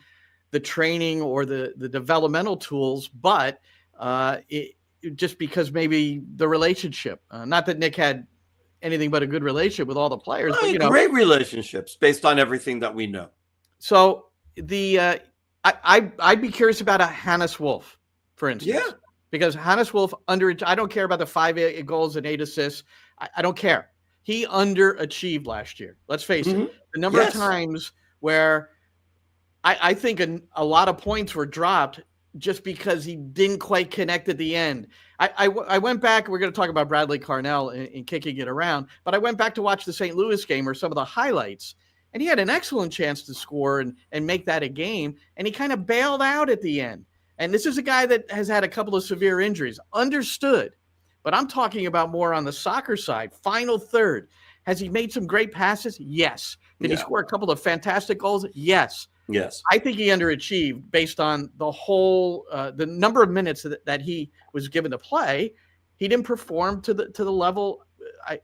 the training or the developmental tools, but just because maybe the relationship. Not that Nick had anything but a good relationship with all the players, but, you know, great relationships based on everything that we know. So I'd be curious about a Hannes Wolf, for instance. Yeah. Because Hannes Wolf I don't care about the 5 goals and 8 assists. I don't care. He underachieved last year. Let's face it. The number of times where I think a lot of points were dropped just because he didn't quite connect at the end. I went back. We're going to talk about Bradley Carnell and kicking it around, but I went back to watch the St. Louis game or some of the highlights, and he had an excellent chance to score and make that a game, and he kind of bailed out at the end. And this is a guy that has had a couple of severe injuries. Understood. But I'm talking about more on the soccer side, final third. Has he made some great passes? Yes. Did he score a couple of fantastic goals? Yes. Yes. I think he underachieved based on the whole, the number of minutes that he was given to play. He didn't perform to the level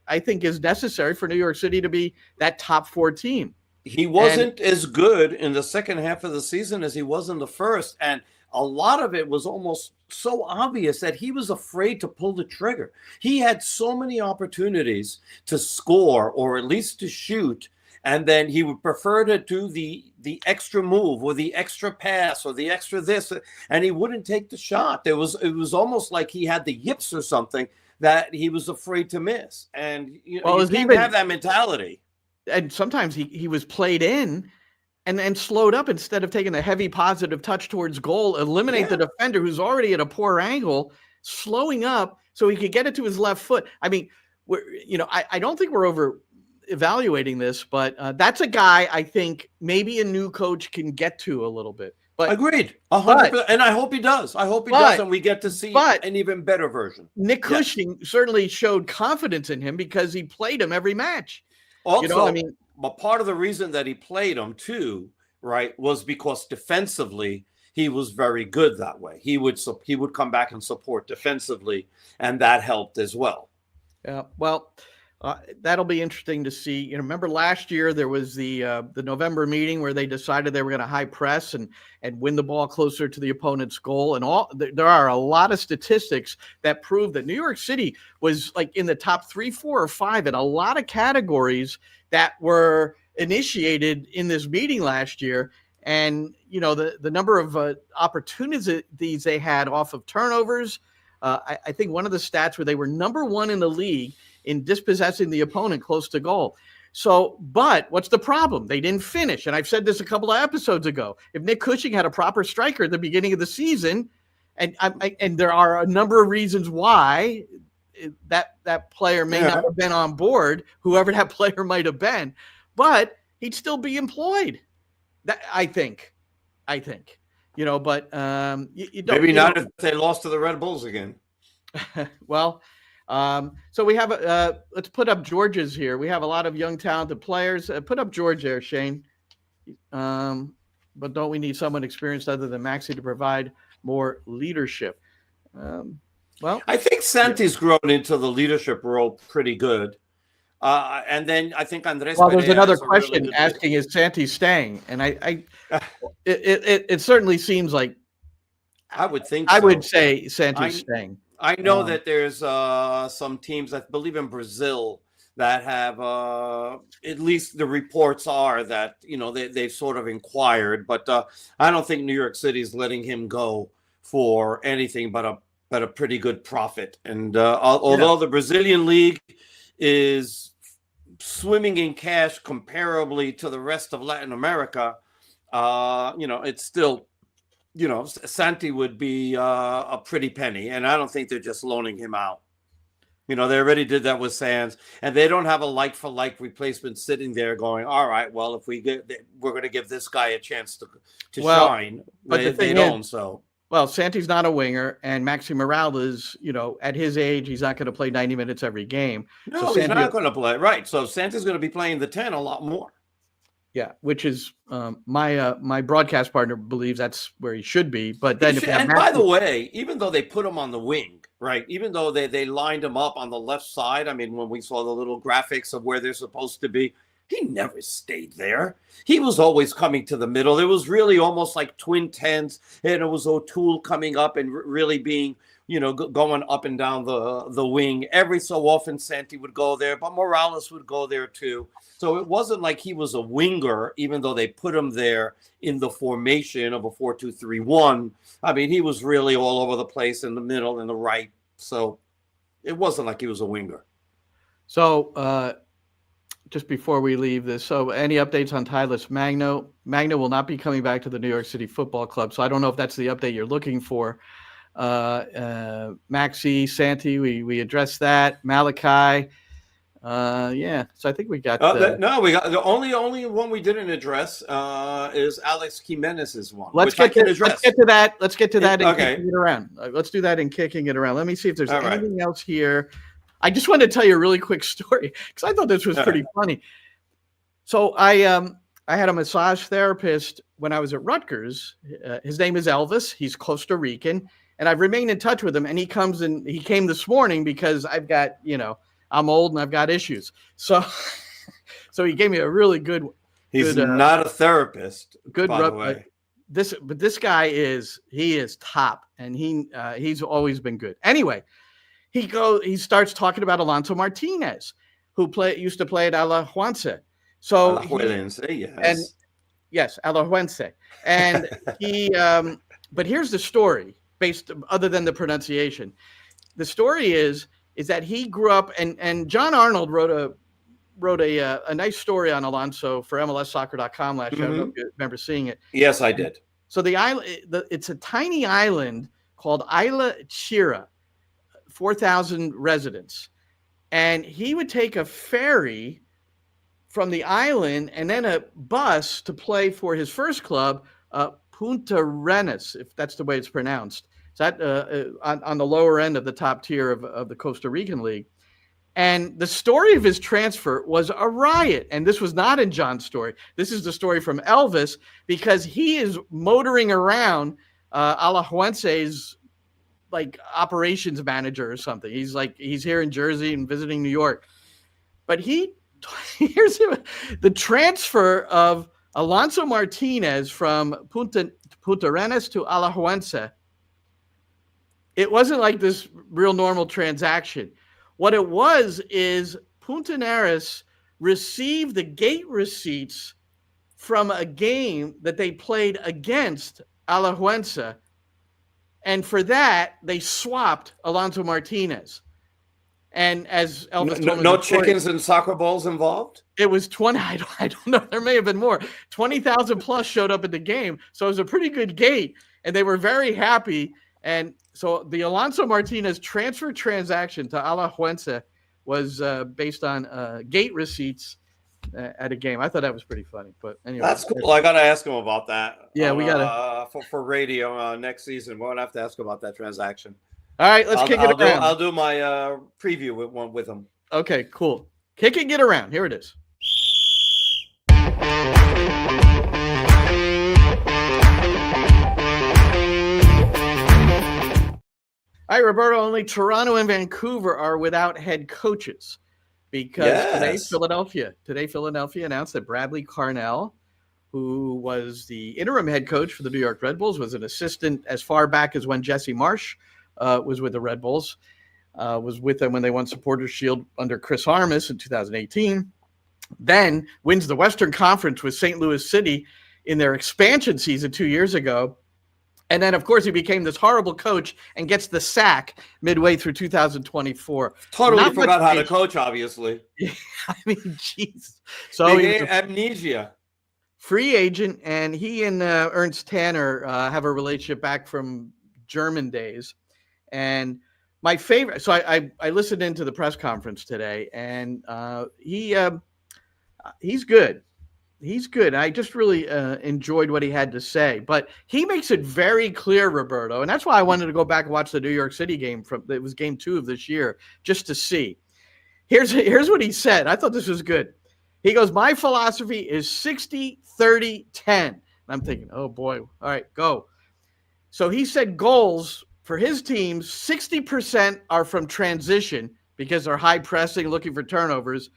I think is necessary for New York City to be that top 4 team. He wasn't as good in the second half of the season as he was in the first. And a lot of it was almost so obvious that he was afraid to pull the trigger. He had so many opportunities to score or at least to shoot, and then he would prefer to do the extra move or the extra pass or the extra this, and he wouldn't take the shot. It was almost like he had the yips or something that he was afraid to miss. And you can't have that mentality. And sometimes he was played in and slowed up instead of taking a heavy positive touch towards goal, eliminate the defender who's already at a poor angle, slowing up so he could get it to his left foot. I mean, I don't think we're over evaluating this, but that's a guy I think maybe a new coach can get to a little bit. But agreed, 100%, and I hope he does. I hope he does, and we get to see an even better version. Nick Cushing certainly showed confidence in him because he played him every match. Also, but part of the reason that he played him too, right, was because defensively he was very good that way. He would come back and support defensively, and that helped as well. Yeah, well, that'll be interesting to see. You know, remember last year there was the November meeting where they decided they were going to high press and win the ball closer to the opponent's goal, and there are a lot of statistics that prove that New York City was like in the top 3, 4, or 5 in a lot of categories that were initiated in this meeting last year. And, you know, the number of opportunities they had off of turnovers. I think one of the stats where they were number 1 in the league in dispossessing the opponent close to goal. So, but what's the problem? They didn't finish. And I've said this a couple of episodes ago. If Nick Cushing had a proper striker at the beginning of the season, and there are a number of reasons why that player may not have been on board, whoever that player might have been, but he'd still be employed. That I think, but you don't. Maybe not if they lost to the Red Bulls again. Well, so we have let's put up George's here. We have a lot of young, talented players. Put up George there, Shane. But don't we need someone experienced other than Maxi to provide more leadership? Well, I think Santi's grown into the leadership role pretty good. And then I think Andres. Well, there's Perea another has a really question good- asking, is Santi staying? And it certainly seems like I would think. I so. would say Santi's staying. I know that there's some teams, I believe in Brazil, that have at least the reports are that they've sort of inquired, but I don't think New York City is letting him go for anything but a pretty good profit. And although the Brazilian league is swimming in cash comparably to the rest of Latin America, it's still. Santi would be a pretty penny, and I don't think they're just loaning him out. They already did that with Sands, and they don't have a like-for-like replacement sitting there going, all right, well, if we're going to give this guy a chance to shine. But they don't, so. Well, Santi's not a winger, and Maxi Morale is, at his age, he's not going to play 90 minutes every game. No, so he's not going to play. Right, so Santi's going to be playing the 10 a lot more. Yeah, which is my broadcast partner believes that's where he should be. But then, by the way, even though they put him on the wing, right? Even though they lined him up on the left side, I mean, when we saw the little graphics of where they're supposed to be, he never stayed there. He was always coming to the middle. It was really almost like twin tens, and it was O'Toole coming up and really being, going up and down the wing. Every so often, Santi would go there, but Morales would go there too. So it wasn't like he was a winger, even though they put him there in the formation of a 4-2-3-1. I mean, he was really all over the place in the middle and the right. So it wasn't like he was a winger. So just before we leave this, so any updates on Tylus Magno? Magno will not be coming back to the New York City Football Club. So I don't know if that's the update you're looking for. Maxi, Santi, we addressed that. Malachi. So I think we got we got the only one we didn't address is Alex Jimenez's one. Let's get to that. Let's get to that and okay. kicking it around. Let's do that and kicking it around. Let me see if there's anything else here. I just wanted to tell you a really quick story because I thought this was pretty funny. So I had a massage therapist when I was at Rutgers. His name is Elvis. He's Costa Rican, and I've remained in touch with him. And he came this morning because I've got I'm old and I've got issues. So he gave me a really good. He's not a therapist. Good. By the way. This guy is top, and he's always been good. Anyway, he starts talking about Alonso Martinez, who used to play at Alajuelense. So Alajuelense, yes. Alajuelense, and he. But here's the story, other than the pronunciation. The story is that he grew up, and John Arnold wrote a nice story on Alonso for MLSsoccer.com last year. I don't know if you remember seeing it. Yes, I did. So the island, it's a tiny island called Isla Chira, 4,000 residents, and he would take a ferry from the island and then a bus to play for his first club, Punta Arenas, if that's the way it's pronounced. That on the lower end of the top tier of the Costa Rican League. And the story of his transfer was a riot. And this was not in John's story. This is the story from Elvis, because he is motoring around Alajuelense's operations manager or something. He's here in Jersey and visiting New York. But here's the transfer of Alonso Martinez from Punta Arenas to Alajuelense. It wasn't like this real normal transaction. What it was is Punta Arenas received the gate receipts from a game that they played against Alajuelense. And for that, they swapped Alonso Martinez. And as Elvis told me, no chickens and soccer balls involved? It was 20. I don't know. There may have been more. 20,000 plus showed up at the game. So it was a pretty good gate. And they were very happy. And so the Alonso Martinez transfer transaction to Alajuelense was based on gate receipts at a game. I thought that was pretty funny. But anyway, That's cool. I got to ask him about that. Yeah, we gotta for radio next season. We'll have to ask him about that transaction. All right, let's kick it around. I'll do my preview with him. Okay, cool. Kicking it around. Here it is. All right, Roberto, only Toronto and Vancouver are without head coaches because today Philadelphia announced that Bradley Carnell, who was the interim head coach for the New York Red Bulls, was an assistant as far back as when Jesse Marsh was with the Red Bulls, was with them when they won Supporters Shield under Chris Armas in 2018, then wins the Western Conference with St. Louis City in their expansion season 2 years ago. And then, of course, he became this horrible coach and gets the sack midway through 2024. Totally forgot how to coach, obviously. I mean, jeez. So amnesia. Free agent, and he and Ernst Tanner have a relationship back from German days. And my favorite, so I listened into the press conference today, and he's good. He's good. I just really enjoyed what he had to say, but he makes it very clear, Roberto, and that's why I wanted to go back and watch the New York City game. It was game 2 of this year, just to see. Here's what he said. I thought this was good. He goes, "My philosophy is 60, 30, 10." And I'm thinking, oh boy, all right, go. So he said goals for his teams, 60% are from transition because they're high pressing, looking for turnovers.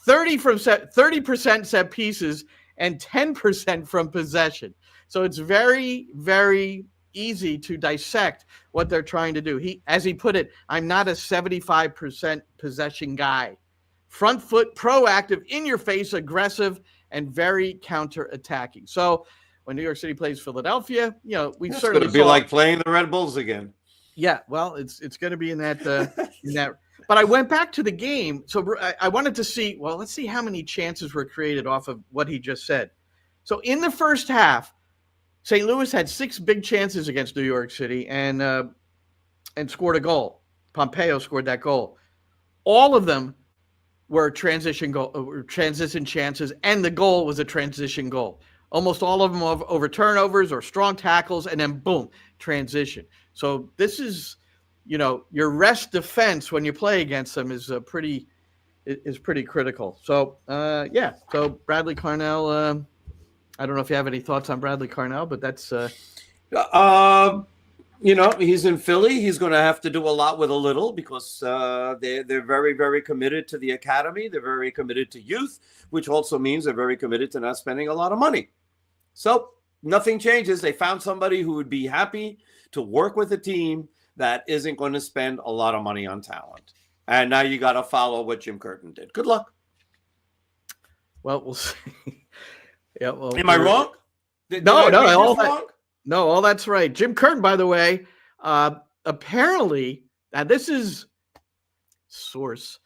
30% set pieces, and 10% from possession. So it's very, very easy to dissect what they're trying to do. As he put it, I'm not a 75% possession guy. Front foot, proactive, in your face, aggressive, and very counter-attacking. So when New York City plays Philadelphia, we certainly going to be like playing the Red Bulls again. Yeah, well, it's going to be in that. But I went back to the game, so I wanted to see, well, let's see how many chances were created off of what he just said. So in the first half, St. Louis had 6 big chances against New York City and scored a goal. Pompeo scored that goal. All of them were transition chances, and the goal was a transition goal. Almost all of them over turnovers or strong tackles, and then boom, transition. So this is, your rest defense when you play against them is pretty critical. So So Bradley Carnell. I don't know if you have any thoughts on Bradley Carnell, but that's. He's in Philly. He's going to have to do a lot with a little because they're very, very committed to the academy. They're very committed to youth, which also means they're very committed to not spending a lot of money. So nothing changes. They found somebody who would be happy to work with a team that isn't going to spend a lot of money on talent. And now you got to follow what Jim Curtin did. Good luck. Well, we'll see. Yeah. Well, am I wrong? No, all that's right. Jim Curtin, by the way, apparently, now this is source,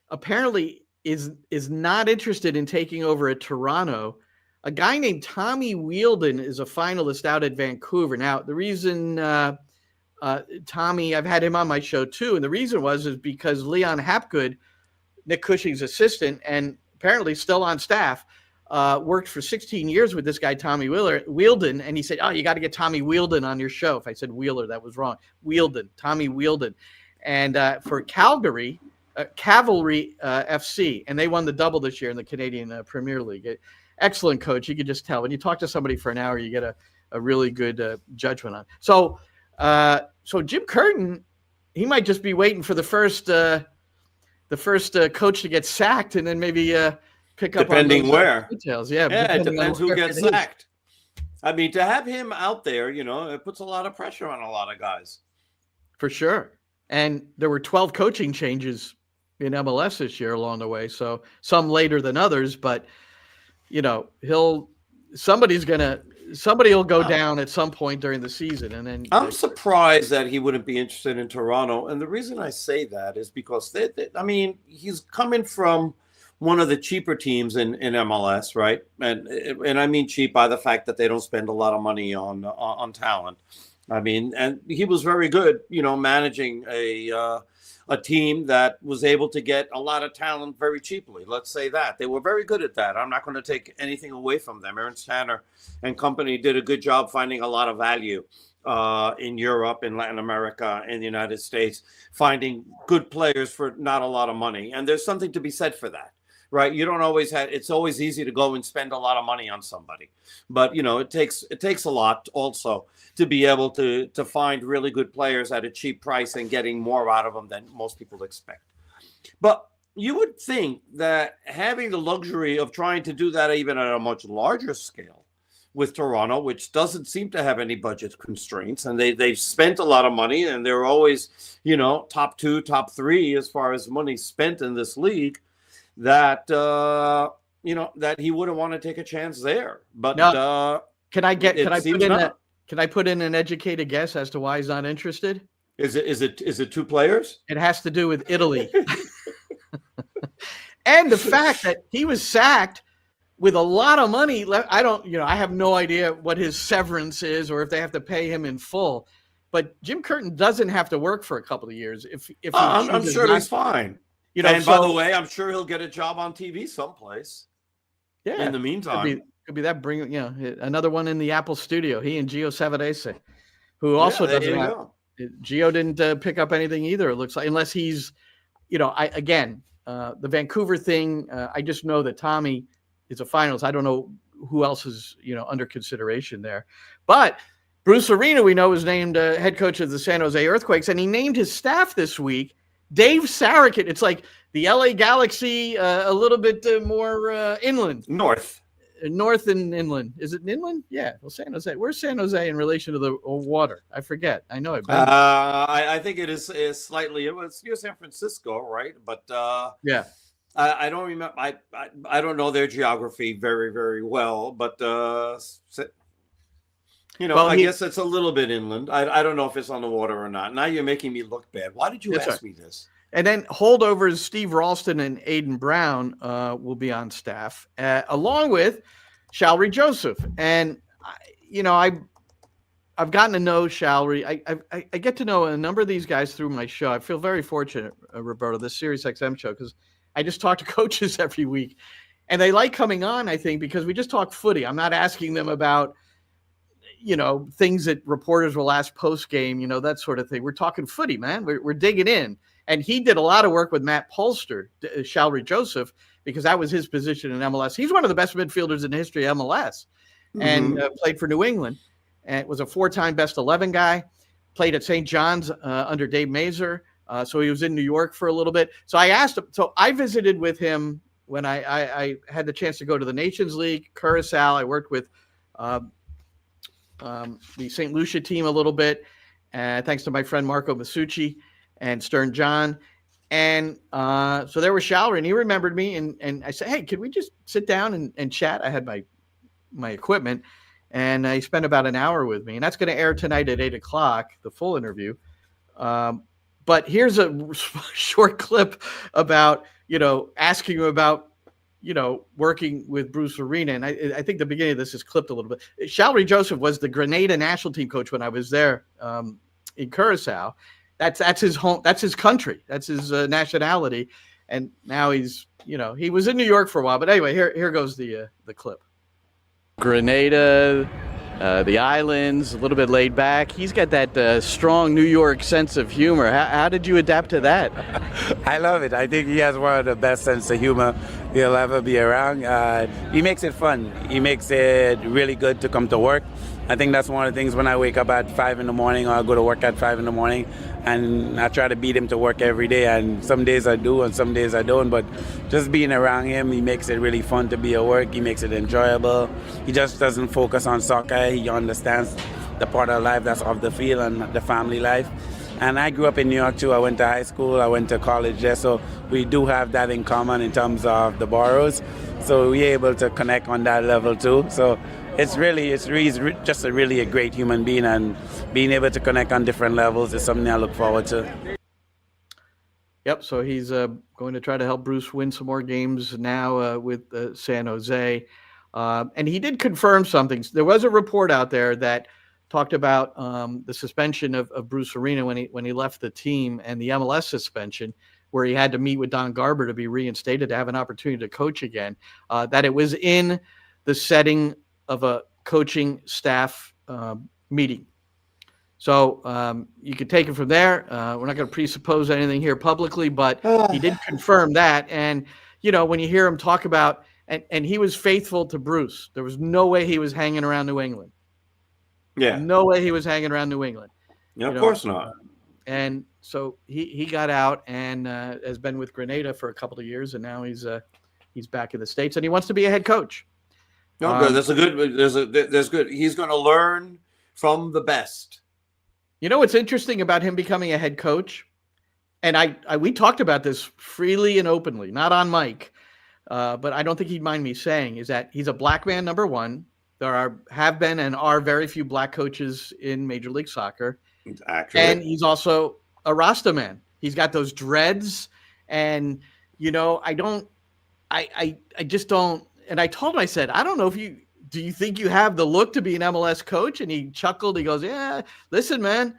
apparently is not interested in taking over at Toronto. A guy named Tommy Wheeldon is a finalist out at Vancouver. Now, the reason Tommy, I've had him on my show too, and the reason is because Leon Hapgood, Nick Cushing's assistant, and apparently still on staff, worked for 16 years with this guy, Tommy Wheeldon, and he said, "Oh, you got to get Tommy Wheeldon on your show." If I said Wheeler, that was wrong. Wheeldon, Tommy Wheeldon. And for Calgary, Cavalry FC, and they won the double this year in the Canadian Premier League. Excellent coach. You could just tell. When you talk to somebody for an hour, you get a really good judgment on. So Jim Curtin, he might just be waiting for the first coach to get sacked, and then maybe pick up depending on where details. Yeah, it depends who gets sacked. I mean, to have him out there, it puts a lot of pressure on a lot of guys. For sure. And there were 12 coaching changes in MLS this year along the way. So some later than others, but somebody will go down at some point during the season. And then I'm surprised that he wouldn't be interested in Toronto. And the reason I say that is because he's coming from one of the cheaper teams in MLS, right? And I mean cheap by the fact that they don't spend a lot of money on talent. I mean, and he was very good, managing a team that was able to get a lot of talent very cheaply. Let's say that. They were very good at that. I'm not going to take anything away from them. Ernst Tanner and company did a good job finding a lot of value in Europe, in Latin America, in the United States, finding good players for not a lot of money. And there's something to be said for that. Right. You don't always have, it's always easy to go and spend a lot of money on somebody. But, it takes a lot also to be able to find really good players at a cheap price and getting more out of them than most people expect. But you would think that having the luxury of trying to do that even at a much larger scale with Toronto, which doesn't seem to have any budget constraints, and they've spent a lot of money, and they're always, top 2, top 3 as far as money spent in this league, that that he wouldn't want to take a chance there. But now, can I put in an educated guess as to why he's not interested? Is it 2 players? It has to do with Italy. And the fact that he was sacked with a lot of money. I have no idea what his severance is or if they have to pay him in full. But Jim Curtin doesn't have to work for a couple of years. I'm sure he's fine. By the way, I'm sure he'll get a job on TV someplace. Yeah. In the meantime, could be that. Bring another one in the Apple studio. He and Gio Savarese, who also doesn't have. Gio didn't pick up anything either. It looks like, unless he's, the Vancouver thing. I just know that Tommy is a finalist. I don't know who else is under consideration there, but Bruce Arena, we know, was named head coach of the San Jose Earthquakes, and he named his staff this week Dave Sarachet. It's like the LA Galaxy, a little bit more inland. North and inland. Is it inland? Yeah. Well, San Jose. Where's San Jose in relation to the water? I forget. I know it. I think it is slightly. It was near San Francisco, right? But yeah. I don't remember. I don't know their geography very, very well. But I guess it's a little bit inland. I don't know if it's on the water or not. Now you're making me look bad. Why did you ask me this? And then holdovers Steve Ralston and Aiden Brown will be on staff, along with Shalry Joseph. And, I've gotten to know Shalry. I get to know a number of these guys through my show. I feel very fortunate, Roberto, this Sirius XM show, because I just talk to coaches every week. And they like coming on, I think, because we just talk footy. I'm not asking them about things that reporters will ask post game, that sort of thing. We're talking footy, man. We're digging in. And he did a lot of work with Matt Polster, Shalry Joseph, because that was his position in MLS. He's one of the best midfielders in the history of MLS, and played for New England, and was a 4-time best 11 guy, played at St. John's under Dave Mazer. So he was in New York for a little bit. So I asked him, so I visited with him when I had the chance to go to the Nations League, Curacao. I worked with the St. Lucia team a little bit, thanks to my friend Marco Masucci and Stern John. And so there was Shalry, and he remembered me, and I said, hey, could we just sit down and chat? I had my equipment, and he spent about an hour with me, and that's going to air tonight at 8:00, the full interview. But here's a short clip about, asking him about, working with Bruce Arena. And I think the beginning of this is clipped a little bit. Shalry Joseph was the Grenada national team coach when I was there in Curacao. That's his home. That's his country. That's his nationality. And now he's, he was in New York for a while. But anyway, here goes the clip. Grenada, the islands, a little bit laid back. He's got that strong New York sense of humor. How did you adapt to that? I love it. I think he has one of the best sense of humor you'll ever be around. He makes it fun. He makes it really good to come to work. I think that's one of the things when I wake up at 5 in the morning, or I go to work at 5 in the morning, and I try to beat him to work every day. And some days I do, and some days I don't. But just being around him, he makes it really fun to be at work. He makes it enjoyable. He just doesn't focus on soccer. He understands the part of life that's off the field and the family life. And I grew up in New York too. I went to high school, I went to college there, so we do have that in common in terms of the boroughs. So we're able to connect on that level too. So he's just a really great human being, and being able to connect on different levels is something I look forward to. Yep, so he's going to try to help Bruce win some more games now with San Jose. And he did confirm something. There was a report out there that talked about the suspension of Bruce Arena when he left the team, and the MLS suspension, where he had to meet with Don Garber to be reinstated to have an opportunity to coach again, that it was in the setting of a coaching staff meeting. So you could take it from there. We're not going to presuppose anything here publicly, but he did confirm that. And, when you hear him talk about, and he was faithful to Bruce. There was no way he was hanging around New England. Yeah. No way he was hanging around New England. Yeah, of course not. And so he got out and has been with Grenada for a couple of years, and now he's back in the States, and he wants to be a head coach. No, good. There's good. He's going to learn from the best. What's interesting about him becoming a head coach, and we talked about this freely and openly, not on mic, but I don't think he'd mind me saying, is that he's a black man, number one. There have been and are very few black coaches in Major League Soccer. Accurate. And he's also a Rasta man. He's got those dreads, and I just don't. And I told him, I said, I don't know do you think you have the look to be an MLS coach? And he chuckled. He goes, yeah, listen, man,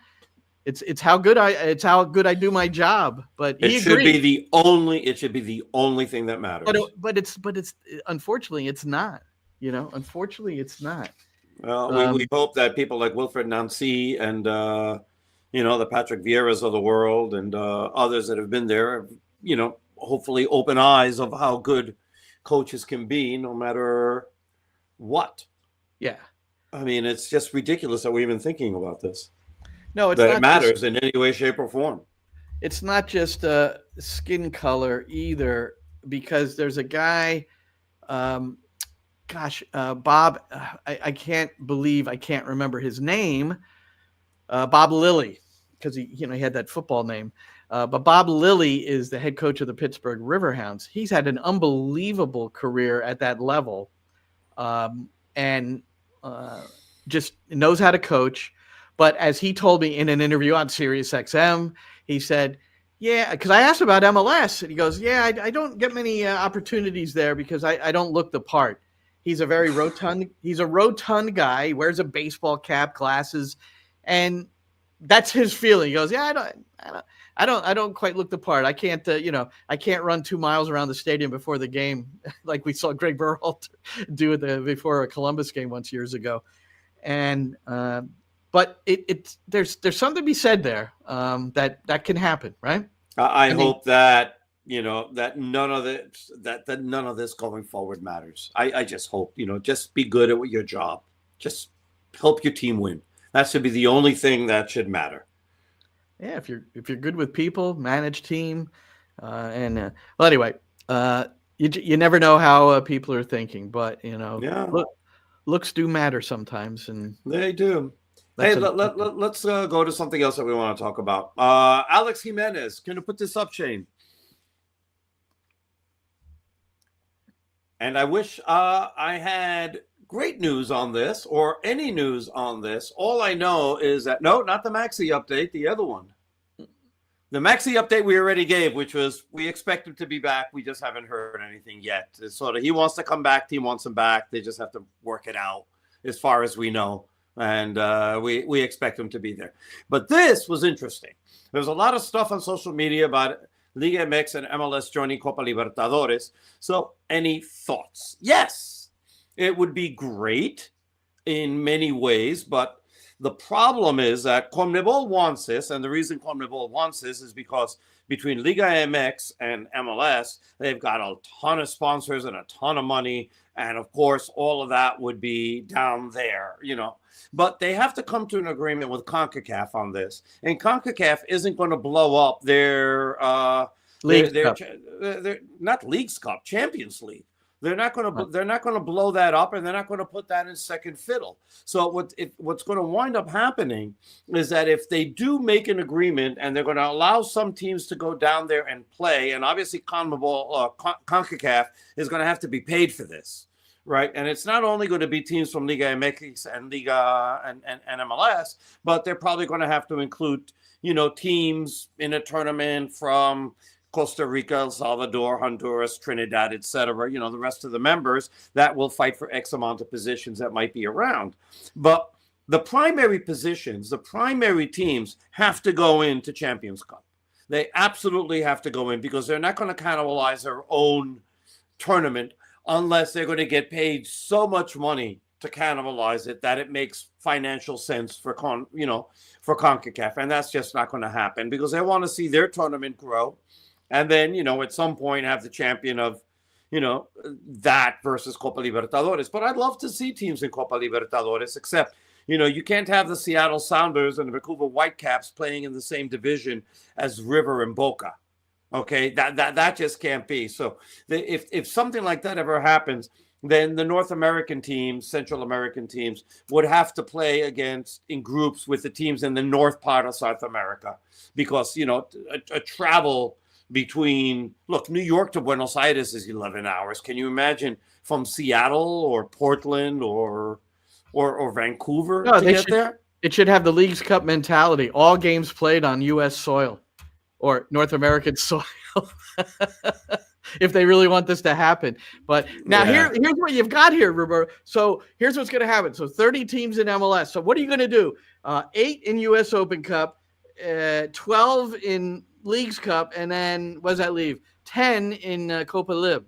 it's how good I do my job. But it should be the only thing that matters. But it's unfortunately it's not. Unfortunately it's not. Well, we hope that people like Wilfred Nancy and the Patrick Vieiras of the world and others that have been there, hopefully open eyes of how good coaches can be, no matter what. Yeah. I mean, it's just ridiculous that we're even thinking about this. No, it's that not it matters in any way, shape, or form. It's not just skin color either, because there's a guy, Bob, I can't believe I can't remember his name, Bob Lilly, because he had that football name. But Bob Lilly is the head coach of the Pittsburgh Riverhounds. He's had an unbelievable career at that level, and just knows how to coach. But as he told me in an interview on Sirius XM, he said, yeah, because I asked about MLS, and he goes, yeah, I don't get many opportunities there because I don't look the part. He's a very rotund guy. He wears a baseball cap, glasses, and that's his feeling. He goes, yeah, I don't quite look the part. I can't, I can't run 2 miles around the stadium before the game, like we saw Greg Berhalter do before a Columbus game once years ago. And but there's something to be said there, that can happen, right? I hope that that none of this that none of this going forward matters. I just hope just be good at your job. Just help your team win. That should be the only thing that should matter. Yeah, if you're good with people, manage team, well, anyway, you never know how people are thinking, but looks do matter sometimes, and they do. Hey, let's go to something else that we want to talk about. Alex Jimenez, can you put this up, Shane? And I wish I had great news on this or any news on this. All I know is that, no, not the Maxi update, the other one. The Maxi update we already gave, which was we expect him to be back. We just haven't heard anything yet. It's sort of he wants to come back, team wants him back. They just have to work it out as far as we know. And we expect him to be there. But this was interesting. There's a lot of stuff on social media about Liga MX and MLS joining Copa Libertadores. So any thoughts? Yes, it would be great in many ways, but the problem is that CONMEBOL wants this, and the reason CONMEBOL wants this is because between Liga MX and MLS, they've got a ton of sponsors and a ton of money, and of course, all of that would be down there, But they have to come to an agreement with CONCACAF on this, and CONCACAF isn't going to blow up their not Leagues Cup, Champions League. They're not going to blow that up, and they're not going to put that in second fiddle. So what's going to wind up happening is that if they do make an agreement and they're going to allow some teams to go down there and play, and obviously CONCACAF is going to have to be paid for this, right? And it's not only going to be teams from Liga MX and Liga and MLS, but they're probably going to have to include, teams in a tournament from Costa Rica, El Salvador, Honduras, Trinidad, etc. The rest of the members that will fight for X amount of positions that might be around. But the primary positions, the primary teams have to go into Champions Cup. They absolutely have to go in because they're not going to cannibalize their own tournament unless they're going to get paid so much money to cannibalize it that it makes financial sense for CONCACAF. And that's just not going to happen because they want to see their tournament grow. And then, at some point have the champion of, that versus Copa Libertadores. But I'd love to see teams in Copa Libertadores, except, you can't have the Seattle Sounders and the Vancouver Whitecaps playing in the same division as River and Boca. Okay, that just can't be. So if something like that ever happens, then the North American teams, Central American teams, would have to play in groups with the teams in the north part of South America because, a travel between, New York to Buenos Aires is 11 hours. Can you imagine from Seattle or Portland or Vancouver to get there? It should have the League's Cup mentality. All games played on U.S. soil or North American soil. If they really want this to happen. But now here's what you've got here, Roberto. So here's what's going to happen. So 30 teams in MLS. So what are you going to do? 8 in U.S. Open Cup, 12 in Leagues Cup, and then what does that leave? 10 in Copa Lib.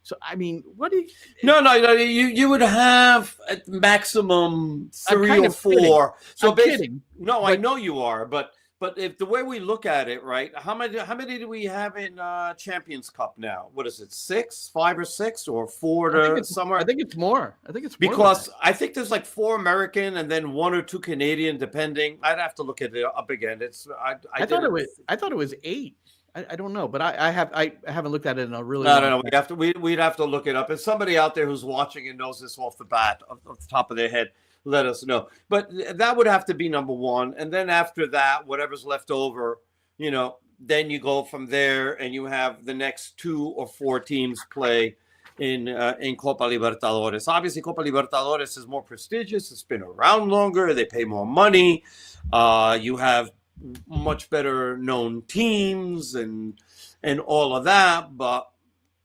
So, I mean, what do you... No, you would have at maximum 3 or 4. Kidding. So I'm kidding. No, I know you are, but if the way we look at it, right? How many do we have in Champions Cup now? What is it? 6, 5 or 6, or 4 to somewhere? I think it's more. Because I think there's like 4 American and then 1 or 2 Canadian, depending. I'd have to look it up again. I thought it was 8. I don't know, but I haven't looked at it in a really. No. We'd have to look it up. And somebody out there who's watching and knows this off the bat, off the top of their head, let us know. But that would have to be number 1. And then after that, whatever's left over, then you go from there and you have the next 2 or 4 teams play in Copa Libertadores. Obviously, Copa Libertadores is more prestigious. It's been around longer. They pay more money. You have much better known teams and all of that. But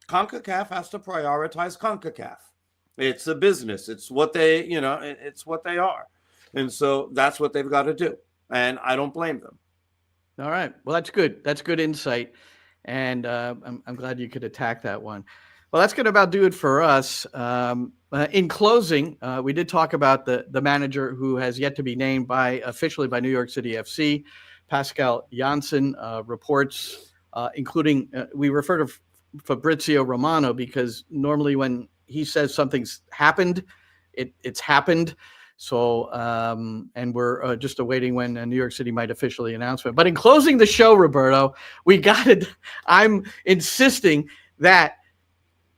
CONCACAF has to prioritize CONCACAF. It's a business. It's what they, it's what they are. And so that's what they've got to do. And I don't blame them. All right. Well, that's good. That's good insight. And I'm glad you could attack that one. Well, that's going to about do it for us. In closing, we did talk about the manager who has yet to be named officially by New York City FC, Pascal Jansen. Reports, including we refer to Fabrizio Romano because normally when he says something's happened, it's happened. So, and we're just awaiting when New York City might officially announce it. But in closing the show, Roberto, I'm insisting that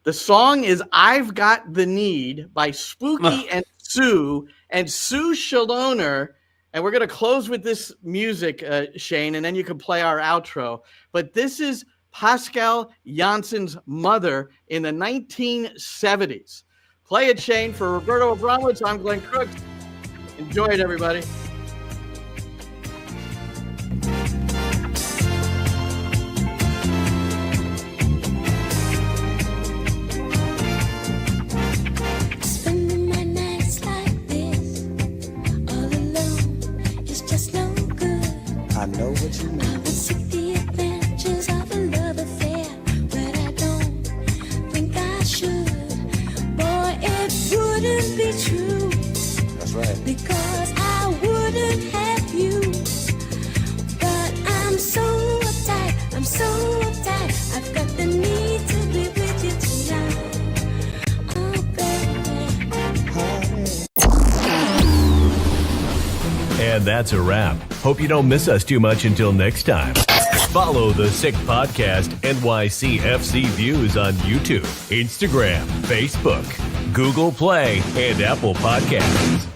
the song is I've Got the Need by Spooky and Sue Shaloner. And we're going to close with this music, Shane, and then you can play our outro. But this is Pascal Jansen's mother in the 1970s. Play it, Shane. For Roberto Abramowitz, I'm Glenn Crooks. Enjoy it, everybody. Spending my nights like this, all alone, is just no good. I know what you mean. I would seek the adventures of a love affair, but I don't think I should. Boy, it wouldn't be true. That's right. Because I wouldn't have you. But I'm so uptight, I've got the need to be with you tonight. Oh, baby. And that's a wrap. Hope you don't miss us too much until next time. Follow the Sick Podcast NYCFC Views on YouTube, Instagram, Facebook, Google Play, and Apple Podcasts.